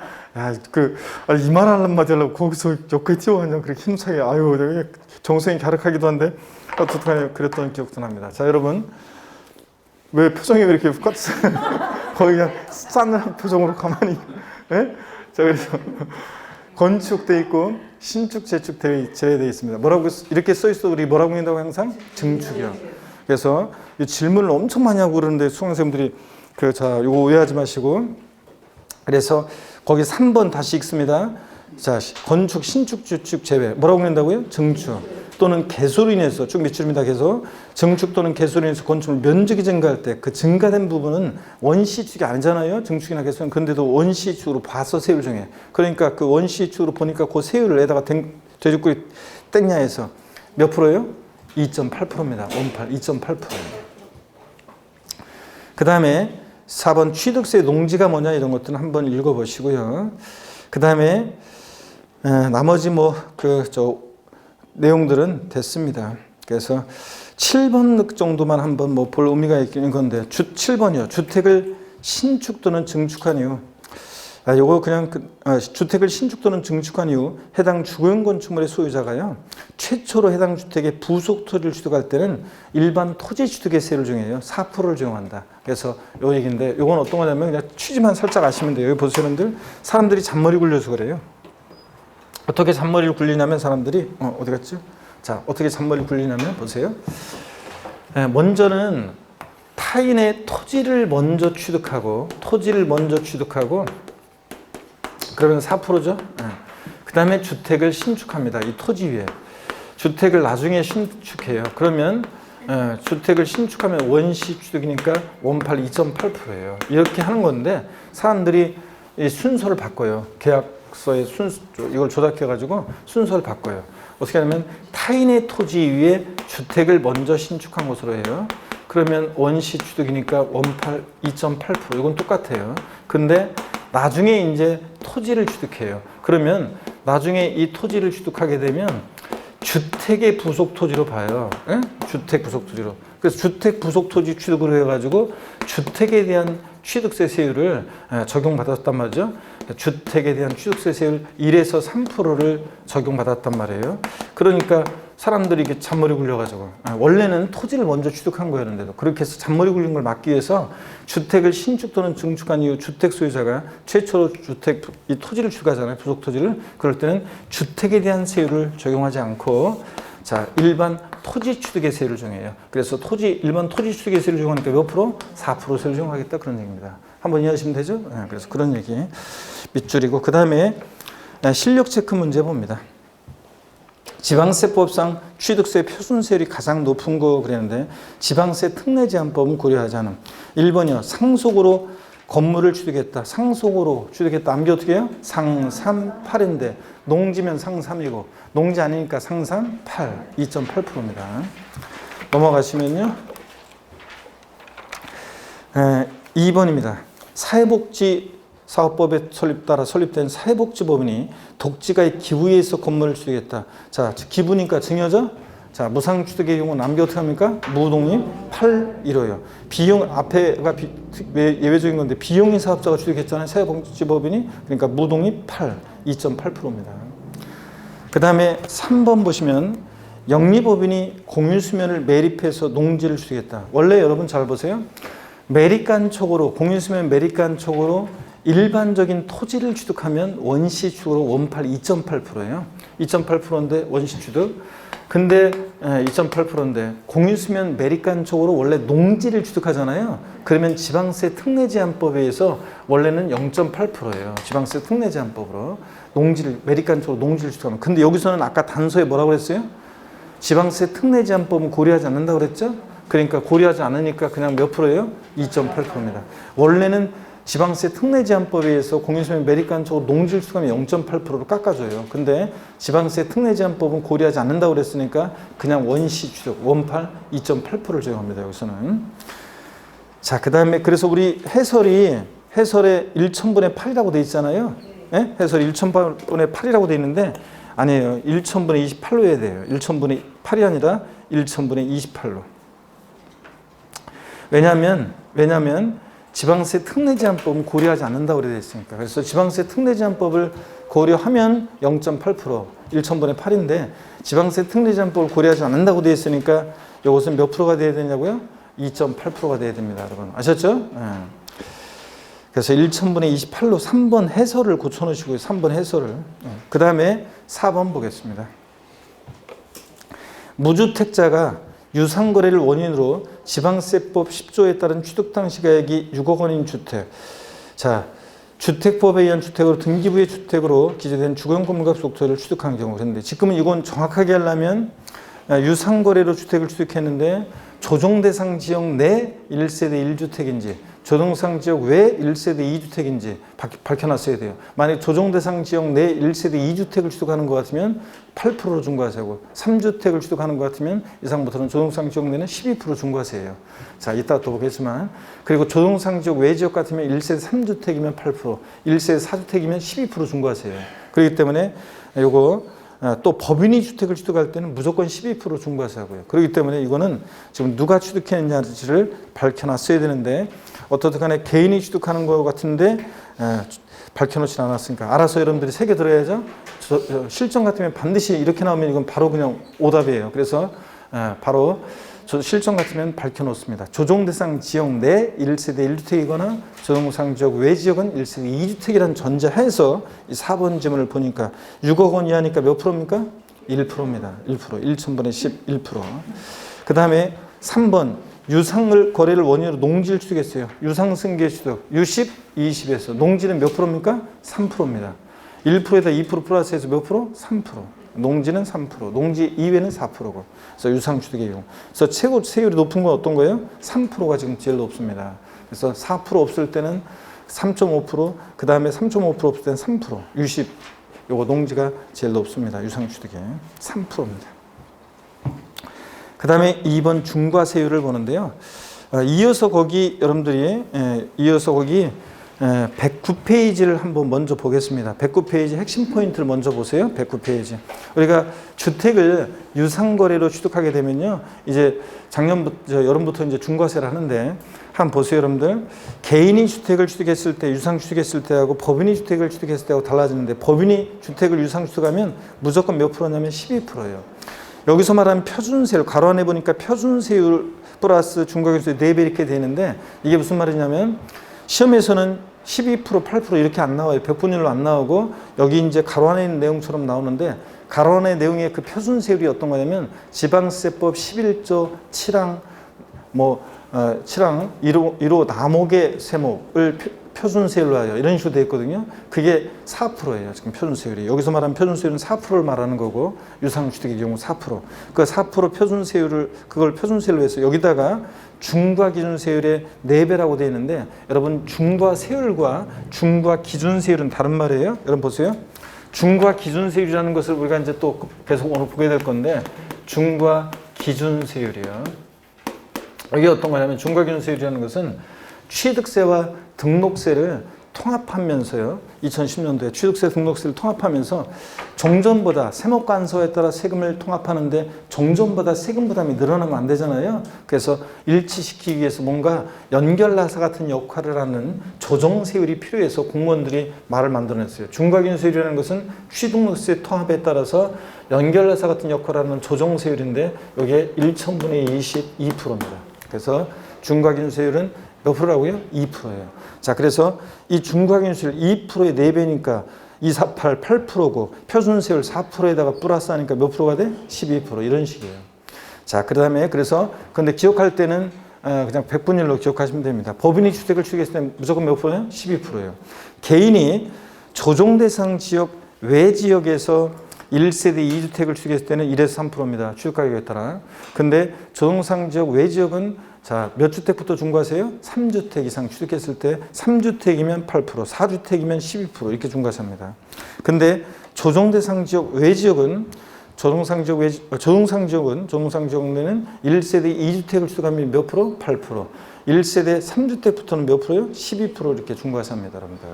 이 말 한마디 하려고 거기서 여기까지 뛰어왔냐 그렇게 힘차게 아유 내가 정성이 갸륵하기도 한데 어떡하냐 그랬던 기억도 납니다. 자, 여러분 왜 표정이 왜 이렇게 똑같으세요? 거의 그냥 싸늘한 표정으로 가만히 자, 그래서 건축돼 있고 신축, 재축 제외되어 있습니다. 뭐라고 이렇게 써 있어 우리 뭐라고 읽는다고 항상 증축이요. 그래서 이 질문을 엄청 많이 하고 그러는데 수강생들이 요거 오해하지 마시고 그래서 거기 3번 다시 읽습니다. 자, 건축, 신축, 재축 제외 뭐라고 읽는다고요? 증축 또는 개소로 인해서 쭉 밑줄입니다. 계속 증축 또는 개소로 인해서 건축물 면적이 증가할 때 그 증가된 부분은 원시축이 아니잖아요. 증축이나 개소는 근데도 원시축으로 봐서 세율 정해. 그러니까 그 원시축으로 보니까 그 세율을 에다가 돼지꼬리 땡냐 해서 몇 프로예요? 2.8%입니다. 2.8%. 그 다음에 4번 취득세 농지가 뭐냐 이런 것들은 한번 읽어보시고요. 그 다음에 나머지 내용들은 됐습니다. 그래서 7번 정도만 한번 볼 의미가 있는 건데 7번이요. 주택을 신축 또는 증축한 이유. 요거 그냥 주택을 신축 또는 증축한 이후 해당 주거용 건축물의 소유자가요 최초로 해당 주택의 부속 토지를 취득할 때는 일반 토지 취득의 세율을 정해요. 4%를 적용한다. 그래서 요 얘기인데 요건 어떤 거냐면 그냥 취지만 살짝 아시면 돼요. 여기 보세요, 여러분들. 사람들이 잔머리 굴려서 그래요. 어떻게 잔머리를 굴리냐면 사람들이 어디 갔죠? 자, 어떻게 잔머리를 굴리냐면 보세요. 먼저는 타인의 토지를 먼저 취득하고 그러면 4%죠. 그 다음에 주택을 신축합니다. 이 토지 위에. 주택을 나중에 신축해요. 그러면 주택을 신축하면 원시 취득이니까 원팔 2.8%예요. 이렇게 하는 건데 사람들이 이 순서를 바꿔요. 계약서의 순서 이걸 조작해 가지고 순서를 바꿔요. 어떻게 하냐면 타인의 토지 위에 주택을 먼저 신축한 것으로 해요. 그러면 원시 취득이니까 원팔 2.8% 이건 똑같아요. 근데 나중에 이제 토지를 취득해요. 그러면 나중에 이 토지를 취득하게 되면 주택의 부속 토지로 봐요. 예? 주택 부속 토지로. 그래서 주택 부속 토지 취득으로 해가지고 주택에 대한 취득세 세율을 적용받았단 말이죠. 주택에 대한 취득세 세율 1에서 3%를 적용받았단 말이에요. 그러니까 사람들이 이게 잔머리 굴려가지고 원래는 토지를 먼저 취득한 거였는데도 그렇게 해서 잔머리 굴린 걸 막기 위해서 주택을 신축 또는 증축한 이후 주택 소유자가 최초로 주택 이 토지를 취득하잖아요. 부속 토지를. 그럴 때는 주택에 대한 세율을 적용하지 않고 자 일반 토지 취득의 세율을 적용해요. 그래서 일반 토지 취득의 세율을 적용하니까 몇 프로? 4% 세율을 적용하겠다 그런 얘기입니다. 한번 이해하시면 되죠? 그래서 그런 얘기 밑줄이고 그 다음에 실력 체크 문제 봅니다. 지방세법상 취득세 표준세율이 가장 높은 거 그랬는데 지방세 특례 제한법은 고려하지 않음. 1번이요. 상속으로 건물을 취득했다. 상속으로 취득했다. 암기 어떻게 해요? 상삼 8인데 농지면 상삼이고 농지 아니니까 상삼 8. 2.8%입니다. 넘어가시면요. 2번입니다. 사회복지사업법에 따라 설립된 사회복지법인이 독지가의 기부에 의해서 건물을 취득했다. 자, 기부니까 증여죠? 자, 무상취득의 경우 남기 어떻게 합니까? 무독립 8.15요. 비용, 앞에가 예외적인 건데 비용인 사업자가 취득했잖아요. 사회복지법인이. 그러니까 무독립 8, 2.8%입니다. 그 다음에 3번 보시면 영리법인이 공유수면을 매립해서 농지를 취득했다. 원래 여러분 잘 보세요. 매립간촉으로, 공유수면 매립간촉으로 일반적인 토지를 취득하면 원시취득으로 원팔 2.8%예요. 2.8%인데 원시취득. 근데 2.8%인데 공유수면 매립간촉으로 원래 농지를 취득하잖아요. 그러면 지방세 특례 제한법에 의해서 원래는 0.8%예요. 지방세 특례 제한법으로 매립간촉으로 농지를 취득하면. 근데 여기서는 아까 단서에 뭐라고 그랬어요? 지방세 특례 제한법은 고려하지 않는다고 그랬죠? 그러니까 고려하지 않으니까 그냥 몇 프로예요? 2.8%입니다. 원래는 지방세 특례 제한법에 의해서 공유수면 매립간촉으로 농지를 취득하면 0.8%로 깎아줘요. 근데 지방세 특례 제한법은 고려하지 않는다고 그랬으니까 그냥 원시 취득, 원팔 2.8%를 적용합니다. 여기서는. 자, 그 다음에 그래서 우리 해설에 1,000분의 8이라고 돼 있잖아요. 네? 해설이 1,000분의 8이라고 돼 있는데 아니에요. 1,000분의 28로 해야 돼요. 1,000분의 8이 아니라 1,000분의 28로. 왜냐하면 지방세 특례 제한법은 고려하지 않는다고 되어 있으니까. 그래서 지방세 특례 제한법을 고려하면 0.8%, 1,000분의 8인데 지방세 특례 제한법을 고려하지 않는다고 되어 있으니까 이것은 몇 프로가 돼야 되냐고요? 2.8%가 돼야 됩니다. 여러분. 아셨죠? 그래서 1,000분의 28로 3번 해설을 고쳐놓으시고요. 3번 해설을. 그 다음에 4번 보겠습니다. 무주택자가 유상거래를 원인으로 지방세법 10조에 따른 취득 당시가액이 6억 원인 주택. 자, 주택법에 의한 주택으로 등기부의 주택으로 기재된 주거용 건물과 부속토지를 취득한 경우. 그런데 지금은 이건 정확하게 하려면 유상거래로 주택을 취득했는데 조정대상 지역 내 1세대 1주택인지 조정대상 지역 외 1세대 2주택인지 밝혀놨어야 돼요. 만약 조정대상 지역 내 1세대 2주택을 취득하는 것 같으면 8%로 중과세고 3주택을 취득하는 것 같으면 이상부터는 조정대상 지역 내는 12% 중과세예요. 자, 이따 또 보겠지만 그리고 조정대상 지역 외 지역 같으면 1세대 3주택이면 8%, 1세대 4주택이면 12% 중과세예요. 그렇기 때문에 요거 또 법인이 주택을 취득할 때는 무조건 12% 중과세하고요. 그렇기 때문에 이거는 지금 누가 취득했는지를 밝혀놨어야 되는데 어떻든 간에 개인이 취득하는 것 같은데 밝혀놓지 않았으니까 알아서 여러분들이 새겨 들어야죠. 실정 같으면 반드시 이렇게 나오면 이건 바로 그냥 오답이에요. 그래서 바로 실정 같으면 밝혀놓습니다. 조정대상 지역 내 1세대 1주택이거나 조정대상 지역 외 지역은 1세대 2주택이라는 전제하에서 이 4번 지문을 보니까 6억 원 이하니까 몇 프로입니까? 1%입니다. 1%. 1,000분의 11%. 그 다음에 3번 유상을 거래를 원인으로 농지를 취득했어요. 유상승계 취득. 60, 20에서 농지는 몇 프로입니까? 3%입니다. 1%에다 2% 플러스해서 몇 프로? 3%. 농지는 3%, 농지 이외는 4%고. 그래서 유상취득의 경우. 그래서 최고 세율이 높은 건 어떤 거예요? 3%가 지금 제일 높습니다. 그래서 4% 없을 때는 3.5%, 그 다음에 3.5% 없을 때는 3%. 유십, 요거 농지가 제일 높습니다. 유상취득의 3%입니다. 그 다음에 2번 중과세율을 보는데요. 이어서 거기 여러분들이, 이어서 거기 109페이지를 한번 먼저 보겠습니다. 109페이지 핵심 포인트를 먼저 보세요. 109페이지. 우리가 주택을 유상거래로 취득하게 되면요. 이제 작년부터, 여름부터 이제 중과세를 하는데, 한번 보세요, 여러분들. 개인이 주택을 취득했을 때, 유상 취득했을 때하고 법인이 주택을 취득했을 때하고 달라지는데, 법인이 주택을 유상 취득하면 무조건 몇 프로냐면 12%예요. 여기서 말하는 표준세율, 가로 안에 보니까 표준세율 플러스 중과세율 4배 이렇게 되는데, 이게 무슨 말이냐면, 시험에서는 12%, 8% 이렇게 안 나와요. 백분율로 안 나오고, 여기 이제 가로 안에 있는 내용처럼 나오는데, 가로 안에 내용의 그 표준세율이 어떤 거냐면, 지방세법 11조 7항, 7항 1호 남목의 세목을 표준세율로 하여 이런 식으로 되어 있거든요. 그게 4%예요. 지금 표준세율이. 여기서 말하는 표준세율은 4%를 말하는 거고, 유상주택의 경우 4%. 그 4% 표준세율을, 그걸 표준세율로 해서 여기다가 중과기준세율의 4배라고 되어 있는데, 여러분 중과세율과 중과기준세율은 다른 말이에요. 여러분 보세요. 중과기준세율이라는 것을 우리가 이제 또 계속 오늘 보게 될 건데, 중과기준세율이요. 이게 어떤 거냐면, 중과기준세율이라는 것은 취득세와 등록세를 통합하면서요. 2010년도에 취득세 등록세를 통합하면서 종전보다 세목간서에 따라 세금을 통합하는데 종전보다 세금 부담이 늘어나면 안 되잖아요. 그래서 일치시키기 위해서 뭔가 연결나사 같은 역할을 하는 조정세율이 필요해서 공무원들이 말을 만들어냈어요. 중과기준세율이라는 것은 취등록세 통합에 따라서 연결나사 같은 역할을 하는 조정세율인데 이게 1,000분의 22%입니다. 그래서 중과기준세율은 몇 프로라고요? 2%예요. 자, 그래서 이 중과기준세율 2%의 4배니까 248, 8%고 표준세율 4%에다가 플러스 하니까 몇 프로가 돼? 12% 이런 식이에요. 자, 그 다음에 그래서 근데 기억할 때는 그냥 백분율로 기억하시면 됩니다. 법인이 주택을 취득했을 때 무조건 몇 프로예요? 12%예요. 개인이 조정대상 지역 외 지역에서 1세대 2주택을 취득했을 때는 1에서 3%입니다. 취득가격에 따라. 근데 조정상 지역 외 지역은 자, 몇 주택부터 중과세요? 3주택 이상 취득했을 때 3주택이면 8%, 4주택이면 12% 이렇게 중과세합니다. 근데 조정대상 지역 외 지역은 조정상 지역은 1세대 2주택을 취득하면 몇 프로? 8%. 1세대 3주택부터는 몇 프로요? 12% 이렇게 중과세합니다, 여러분들.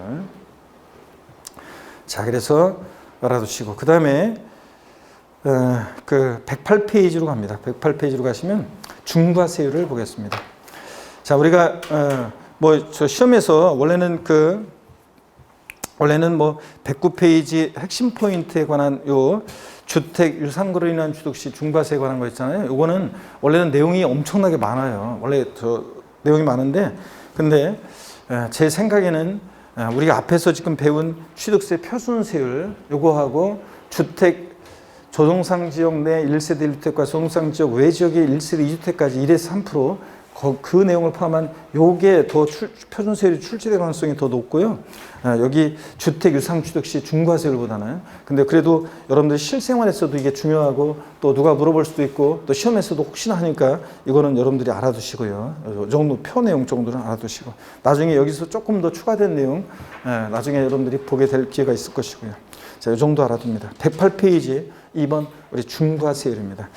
자, 그래서 알아두시고 그 다음에 그 108페이지로 갑니다. 108페이지로 가시면 중과세율을 보겠습니다. 자, 우리가 저 시험에서 원래는 109페이지 핵심 포인트에 관한 요 주택 유상거래로 인한 취득 시 중과세에 관한 거 있잖아요. 요거는 원래는 내용이 엄청나게 많아요. 원래 저 내용이 많은데, 근데 제 생각에는 우리가 앞에서 지금 배운 취득세 표준세율 요거하고 주택 조정상 지역 내 1세대 1주택과 조정상 지역 외 지역의 1세대 2주택까지 1에서 3% 그 내용을 포함한 요게 더 표준세율이 출제될 가능성이 더 높고요. 여기 주택 유상 취득 시 중과세율보다는. 근데 그래도 여러분들 실생활에서도 이게 중요하고 또 누가 물어볼 수도 있고 또 시험에서도 혹시나 하니까 이거는 여러분들이 알아두시고요. 이 정도 표 내용 정도는 알아두시고 나중에 여기서 조금 더 추가된 내용 나중에 여러분들이 보게 될 기회가 있을 것이고요. 자, 이 정도 알아둡니다. 108페이지 2번 우리 중과세율입니다.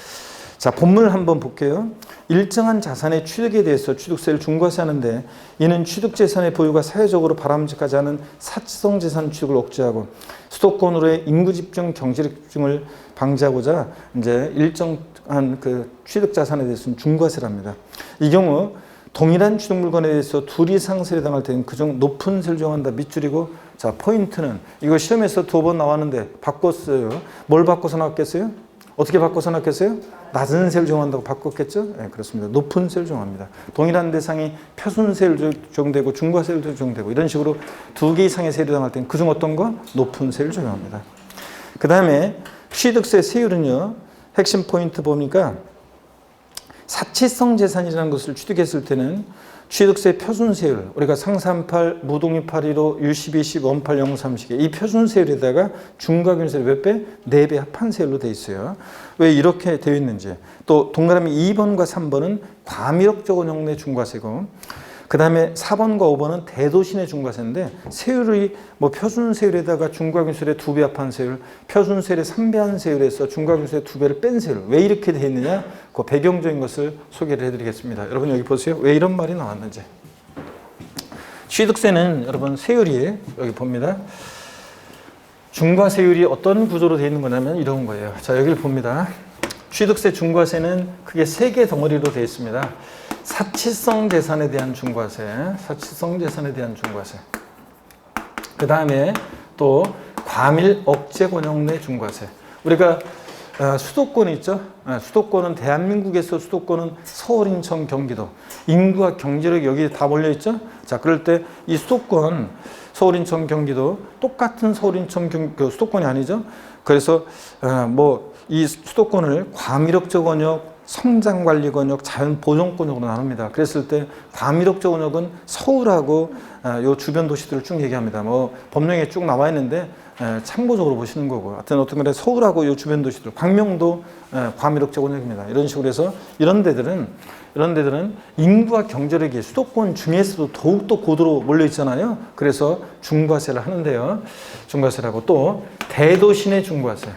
자, 본문을 한번 볼게요. 일정한 자산의 취득에 대해서 취득세를 중과세하는데 이는 취득재산의 보유가 사회적으로 바람직하지 않은 사치성 재산 취득을 억제하고 수도권으로의 인구 집중, 경제력 집중을 방지하고자 이제 일정한 그 취득 자산에 대해서는 중과세랍니다. 이 경우 동일한 취득 물건에 대해서 둘 이상 세를 당할 때는 그중 높은 세를 정한다. 밑줄이고 자, 포인트는 이거 시험에서 2번 나왔는데 바꿨어요. 뭘 바꿔서 나왔겠어요? 어떻게 바꿔서 나왔겠어요? 낮은 세를 정한다고 바꿨겠죠? 네, 그렇습니다. 높은 세를 정합니다. 동일한 대상이 표준세를 적용되고 중과세를 적용되고 이런 식으로 2개 이상의 세를 당할 때는 그중 어떤 거? 높은 세를 적용합니다. 그 다음에 취득세 세율은요. 핵심 포인트 보니까 사치성 재산이라는 것을 취득했을 때는 취득세 표준세율, 우리가 상산팔, 무독립815, U12, 원팔, 030개 이 표준세율에다가 중과균세율 몇 배? 4배 합한 세율로 되어 있어요. 왜 이렇게 되어 있는지. 또 동그라미 2번과 3번은 과밀억적 원형내 중과세고, 그 다음에 4번과 5번은 대도시내 중과세인데, 세율이 뭐 표준세율에다가 중과균세율의 2배 합한 세율, 표준세율의 3배 한 세율에서 중과균세율의 2배를 뺀 세율, 왜 이렇게 되어 있느냐, 그 배경적인 것을 소개를 해드리겠습니다. 여러분 여기 보세요. 왜 이런 말이 나왔는지. 취득세는 여러분 세율이 여기 봅니다. 중과세율이 어떤 구조로 되어 있는 거냐면 이런 거예요. 자, 여기를 봅니다. 취득세 중과세는 크게 3개 덩어리로 되어 있습니다. 사치성 재산에 대한 중과세, 사치성 재산에 대한 중과세. 그 다음에 또 과밀 억제 권역 내 중과세. 우리가 수도권 있죠? 수도권은 대한민국에서 수도권은 서울, 인천, 경기도. 인구와 경제력이 여기 다 몰려 있죠? 자, 그럴 때 이 수도권, 서울, 인천, 경기도 똑같은 서울, 인천, 수도권이 아니죠? 그래서 이 수도권을 과밀억제 권역, 성장관리권역, 자연보존권역으로 나눕니다. 그랬을 때 과밀억제 권역은 서울하고 요 주변 도시들을 쭉 얘기합니다. 뭐 법령에 쭉 나와 있는데 참고적으로 보시는 거고, 하여튼 어떤 간에 서울하고 요 주변 도시들, 광명도 과밀억제 권역입니다. 이런 식으로 해서 이런 데들은 인구와 경제력이 수도권 중에서도 더욱더 고도로 몰려 있잖아요. 그래서 중과세를 하는데요. 중과세라고. 또 대도시 내 중과세.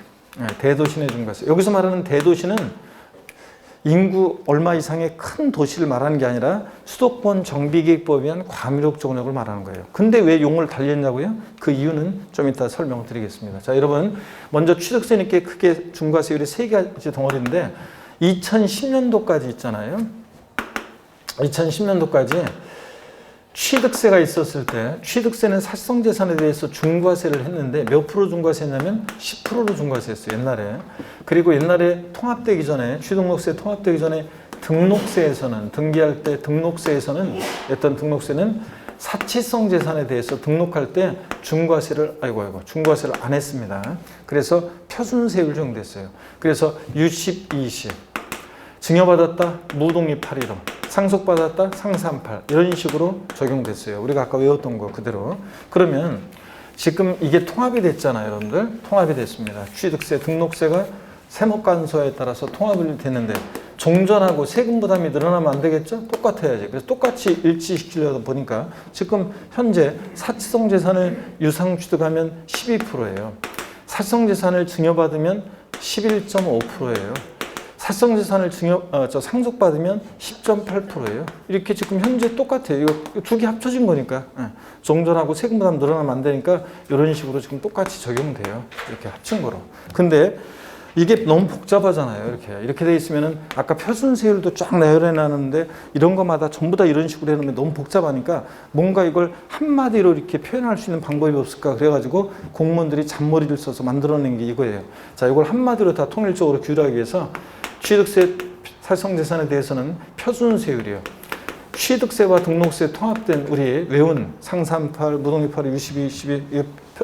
대도시 내 중과세. 여기서 말하는 대도시는 인구 얼마 이상의 큰 도시를 말하는 게 아니라 수도권 정비계획법에 의한 과밀억제 권역을 말하는 거예요. 근데 왜 용어를 달리했냐고요? 그 이유는 좀 이따 설명을 드리겠습니다. 자, 여러분 먼저 취득세니까 크게 중과세율이 3가지 덩어리인데 2010년도까지 있잖아요. 2010년도까지 취득세가 있었을 때 취득세는 사실성재산에 대해서 중과세를 했는데 몇 프로 중과세냐면 10%로 중과세했어요. 옛날에. 그리고 옛날에 통합되기 전에 취등록세 통합되기 전에 등록세에서는 등기할 때 등록세에서는 어떤 등록세는 사치성 재산에 대해서 등록할 때 중과세를 중과세를 안 했습니다. 그래서 표준세율 적용됐어요. 그래서 U10, 20 증여받았다 무독립815 상속받았다 상산팔 이런 식으로 적용됐어요. 우리가 아까 외웠던 거 그대로. 그러면 지금 이게 통합이 됐잖아요. 여러분들 통합이 됐습니다. 취득세 등록세가 세목간소에 따라서 통합이 됐는데 종전하고 세금 부담이 늘어나면 안 되겠죠? 똑같아야지. 그래서 똑같이 일치시키려다 보니까 지금 현재 사치성 재산을 유상 취득하면 12%예요. 사치성 재산을 증여받으면 11.5%예요. 사치성 재산을 상속받으면 10.8%예요. 이렇게 지금 현재 똑같아요. 이거 두 개 합쳐진 거니까. 종전하고 세금 부담 늘어나면 안 되니까 이런 식으로 지금 똑같이 적용돼요. 이렇게 합친 거로. 근데 이게 너무 복잡하잖아요. 이렇게 돼 있으면은 아까 표준세율도 쫙 나열해 놨는데 이런 것마다 전부 다 이런 식으로 해놓으면 너무 복잡하니까 뭔가 이걸 한마디로 이렇게 표현할 수 있는 방법이 없을까 그래가지고 공무원들이 잔머리를 써서 만들어낸 게 이거예요. 자, 이걸 한마디로 다 통일적으로 규율하기 위해서 취득세 사실성재산에 대해서는 표준세율이요. 취득세와 등록세 통합된 우리 외운 상산팔, 무독립8 U12, 12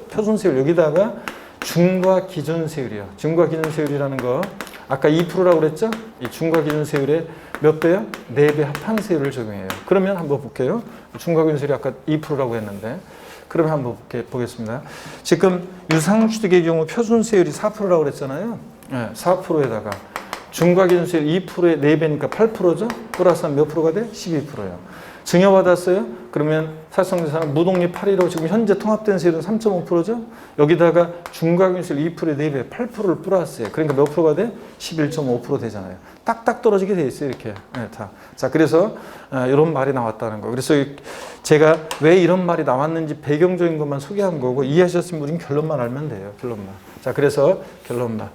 표준세율 여기다가 중과기준세율이요. 중과기준세율이라는 거 아까 2%라고 그랬죠? 이 중과기준세율의 몇 배요? 4배 합한 세율을 적용해요. 그러면 한번 볼게요. 중과기준세율이 아까 2%라고 했는데 그러면 한번 보겠습니다. 지금 유상취득의 경우 표준세율이 4%라고 그랬잖아요. 네, 4%에다가 중과기준세율 2%의 4배니까 8%죠? 플러스한 몇 프로가 돼? 12%예요. 증여받았어요? 그러면 사실성재산은 무독립815 지금 현재 통합된 세율은 3.5%죠? 여기다가 중과기준세율 2%의 4배 8%를 플러스해요. 그러니까 몇 프로가 돼? 11.5% 되잖아요. 딱딱 떨어지게 돼 있어요. 이렇게. 네, 다. 자, 그래서 이런 말이 나왔다는 거. 그래서 제가 왜 이런 말이 나왔는지 배경적인 것만 소개한 거고 이해하셨으면 우린 결론만 알면 돼요. 결론만. 자, 그래서 결론만.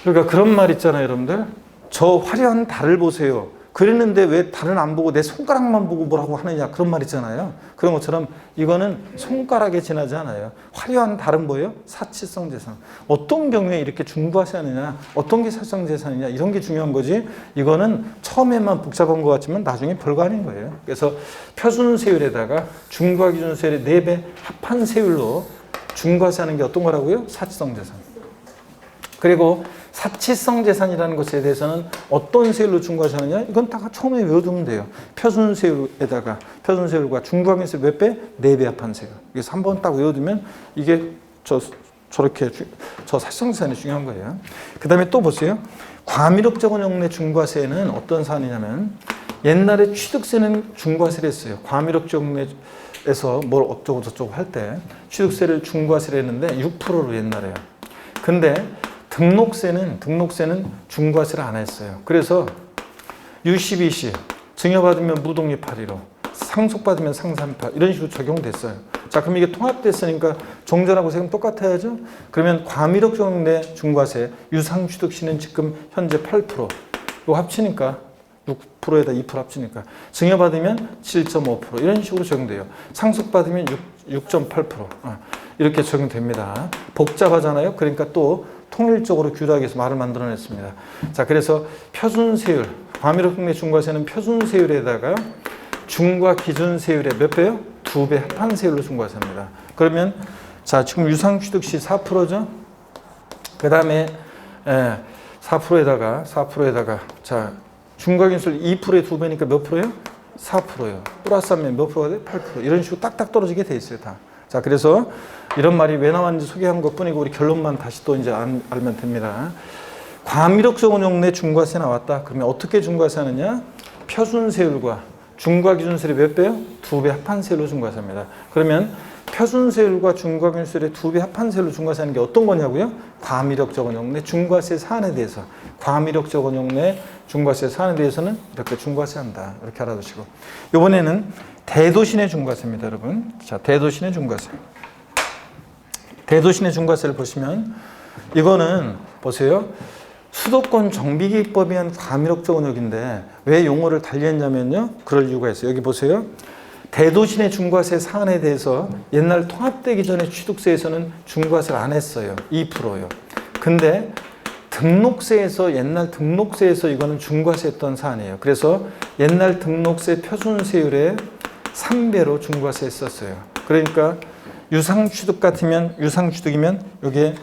그러니까 그런 말 있잖아요, 여러분들. 저 화려한 달을 보세요. 그랬는데 왜 달은 안 보고 내 손가락만 보고 뭐라고 하느냐 그런 말 있잖아요. 그런 것처럼 이거는 손가락에 지나지 않아요. 화려한 달은 뭐예요? 사치성 재산. 어떤 경우에 이렇게 중과세하느냐, 어떤 게 사치성 재산이냐 이런 게 중요한 거지. 이거는 처음에만 복잡한 것 같지만 나중에 별거 아닌 거예요. 그래서 표준세율에다가 중과기준세율의 4배 합한 세율로 중과세하는 게 어떤 거라고요? 사치성 재산. 그리고 사치성 재산이라는 것에 대해서는 어떤 세율로 중과세하느냐? 이건 딱 처음에 외워두면 돼요. 표준세율에다가 표준세율과 중과기준세율 몇 배? 4배 합한 세율. 그래서 한번 딱 외워두면 이게 저렇게 저 사치성 재산이 중요한 거예요. 그 다음에 또 보세요. 과미력저원용내 중과세는 어떤 사안이냐면 옛날에 취득세는 중과세를 했어요. 과미력저원에서 뭘 어쩌고 저쩌고 할 때 취득세를 중과세를 했는데 6%로 옛날에요. 근데 등록세는 중과세를 안 했어요. 그래서 U12시 증여받으면 무독립 8.15, 상속받으면 상산 8 이런 식으로 적용됐어요. 자, 그럼 이게 통합됐으니까 종전하고 세금 똑같아야죠. 그러면 과미력저원내 중과세 유상취득시는 지금 현재 8%. 이거 합치니까 6%에다 2% 합치니까 증여받으면 7.5% 이런 식으로 적용돼요. 상속받으면 6.8% 이렇게 적용됩니다. 복잡하잖아요. 그러니까 또 통일적으로 규율하기 위해서 말을 만들어냈습니다. 자, 그래서 표준세율, 과미력내 중과세는 표준세율에다가 중과기준세율의 몇 배요? 2배 합한세율로 중과세합니다. 그러면 자, 지금 유상취득시 4%죠? 그 다음에 4%에다가 자, 중과기준세율 2%의 2배니까 몇 프로예요? 4%예요. 플러스하면 몇 프로가 돼? 8%. 이런 식으로 딱딱 떨어지게 돼 있어요, 다. 자, 그래서 이런 말이 왜 나왔는지 소개한 것 뿐이고 우리 결론만 다시 또 이제 알면 됩니다. 과미력저원용내 중과세 나왔다. 그러면 어떻게 중과세하느냐? 표준세율과 중과기준세율이 몇 배요? 2배 합한세율로 중과세합니다. 그러면 표준세율과 중과기준세율의 2배 합한세율로 중과세하는 게 어떤 거냐고요? 과미력저원용내 중과세 사안에 대해서 과미력저원용내 중과세 사안에 대해서는 이렇게 중과세한다. 이렇게 알아두시고 이번에는 대도시내 중과세입니다, 여러분. 자, 대도시내 중과세. 대도시내 중과세를 보시면 이거는 보세요. 수도권 정비기법에 의한 과미력저원역인데 왜 용어를 달리했냐면요. 그럴 이유가 있어요. 여기 보세요. 대도시내 중과세 사안에 대해서 옛날 통합되기 전에 취득세에서는 중과세를 안 했어요. 2%요. 근데 옛날 등록세에서 이거는 중과세했던 사안이에요. 그래서 옛날 등록세 표준세율의 3배로 중과세 했었어요. 그러니까 유상취득 같으면 유상취득이면 여기에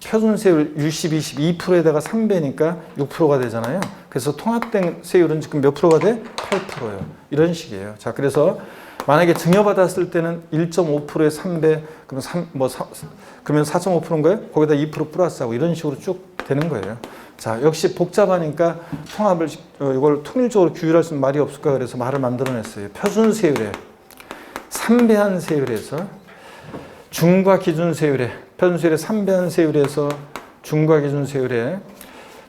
표준세율 60, 20, 2%에다가 3배니까 6%가 되잖아요. 그래서 통합된 세율은 지금 몇 프로가 돼? 8%예요. 이런 식이에요. 자, 그래서 만약에 증여받았을 때는 1.5%에 3배, 그러면 4.5%인 거예요? 거기다 2% 플러스하고 이런 식으로 쭉 되는 거예요. 자, 역시 복잡하니까 통합을, 이걸 통일적으로 규율할 수 있는 말이 없을까 그래서 말을 만들어냈어요. 표준세율에 3배한 세율에서 중과기준세율에 표준세율의 3배한 세율에서 중과기준세율에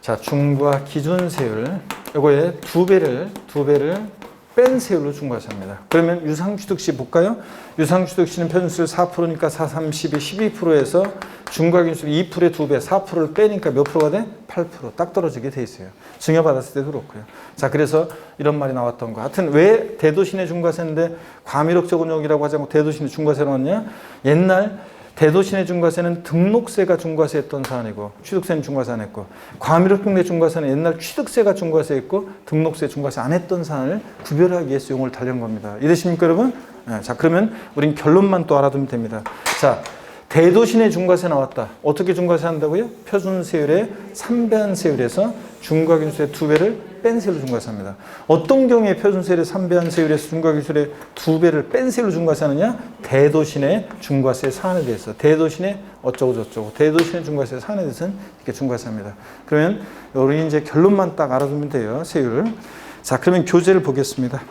자, 중과기준세율 이거에 2배를 뺀 세율로 중과세합니다. 그러면 유상취득시 볼까요? 유상취득시는 표준세율 4%니까 4, 3, 12, 12%에서 중과기준세율 2%의 2배, 4%를 빼니까 몇 프로가 돼? 8%. 딱 떨어지게 돼 있어요. 증여받았을 때도 그렇고요. 자, 그래서 이런 말이 나왔던 거. 하여튼 왜 대도시내 중과세인데 과미력저원역이라고 하지 않고 대도시내 중과세로 왔냐? 옛날 대도시내 중과세는 등록세가 중과세했던 사안이고 취득세는 중과세 안 했고 과미력내 중과세는 옛날 취득세가 중과세했고 등록세 중과세 안 했던 사안을 구별하기 위해서 용어를 달린 겁니다. 이해되십니까, 여러분? 네, 자, 그러면 우린 결론만 또 알아두면 됩니다. 자, 대도시내 중과세 나왔다. 어떻게 중과세 한다고요? 표준세율의 3배한 세율에서 중과기준세율의 2배를 뺀 세율로 중과세합니다. 어떤 경우에 표준세율의 3배한 세율에서 중과기준세율의 2배를 뺀 세율로 중과세하느냐? 대도시내 중과세 사안에 대해서 대도시내 어쩌고 저쩌고 대도시내 중과세 사안에 대해서는 이렇게 중과세합니다. 그러면 우리 이제 결론만 딱 알아두면 돼요. 세율을. 자, 그러면 교재를 보겠습니다.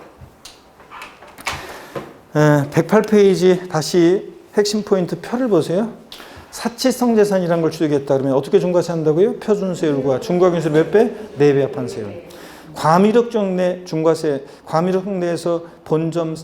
108페이지 다시 핵심 포인트 표를 보세요. 사치성 재산이라는 걸 취득했다. 그러면 어떻게 중과세 한다고요? 표준세율과 중과기준세율 몇 배? 4배 합한 세율. 과미력저원내 중과세, 과미력내에서 본점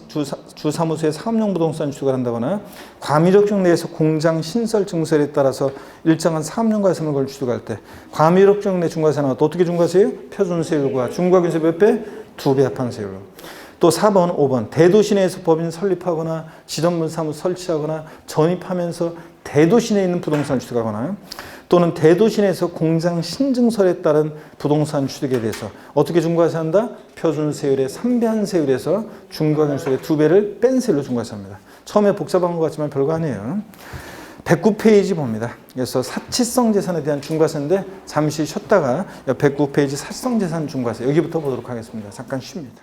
주사무소에 사업용 부동산 취득을 한다거나 과미력내에서 공장 신설 증설에 따라서 일정한 사업용 과세물 걸 취득할 때 과미력내 중과세 나왔다. 어떻게 중과세해요? 표준세율과 중과기준세율 몇 배? 2배 합한 세율로. 또 4번, 5번 대도시 내에서 법인 설립하거나 지정분 사무소 설치하거나 전입하면서 대도시 내에 있는 부동산 취득하거나 또는 대도시 내에서 공장 신증설에 따른 부동산 취득에 대해서 어떻게 중과세한다? 표준세율의 3배한 세율에서 중과기준세율의 2배를 뺀 세율로 중과세합니다. 처음에 복잡한 것 같지만 별거 아니에요. 109페이지 봅니다. 그래서 사치성 재산에 대한 중과세인데 잠시 쉬었다가 109페이지 사치성 재산 중과세 여기부터 보도록 하겠습니다. 잠깐 쉽니다.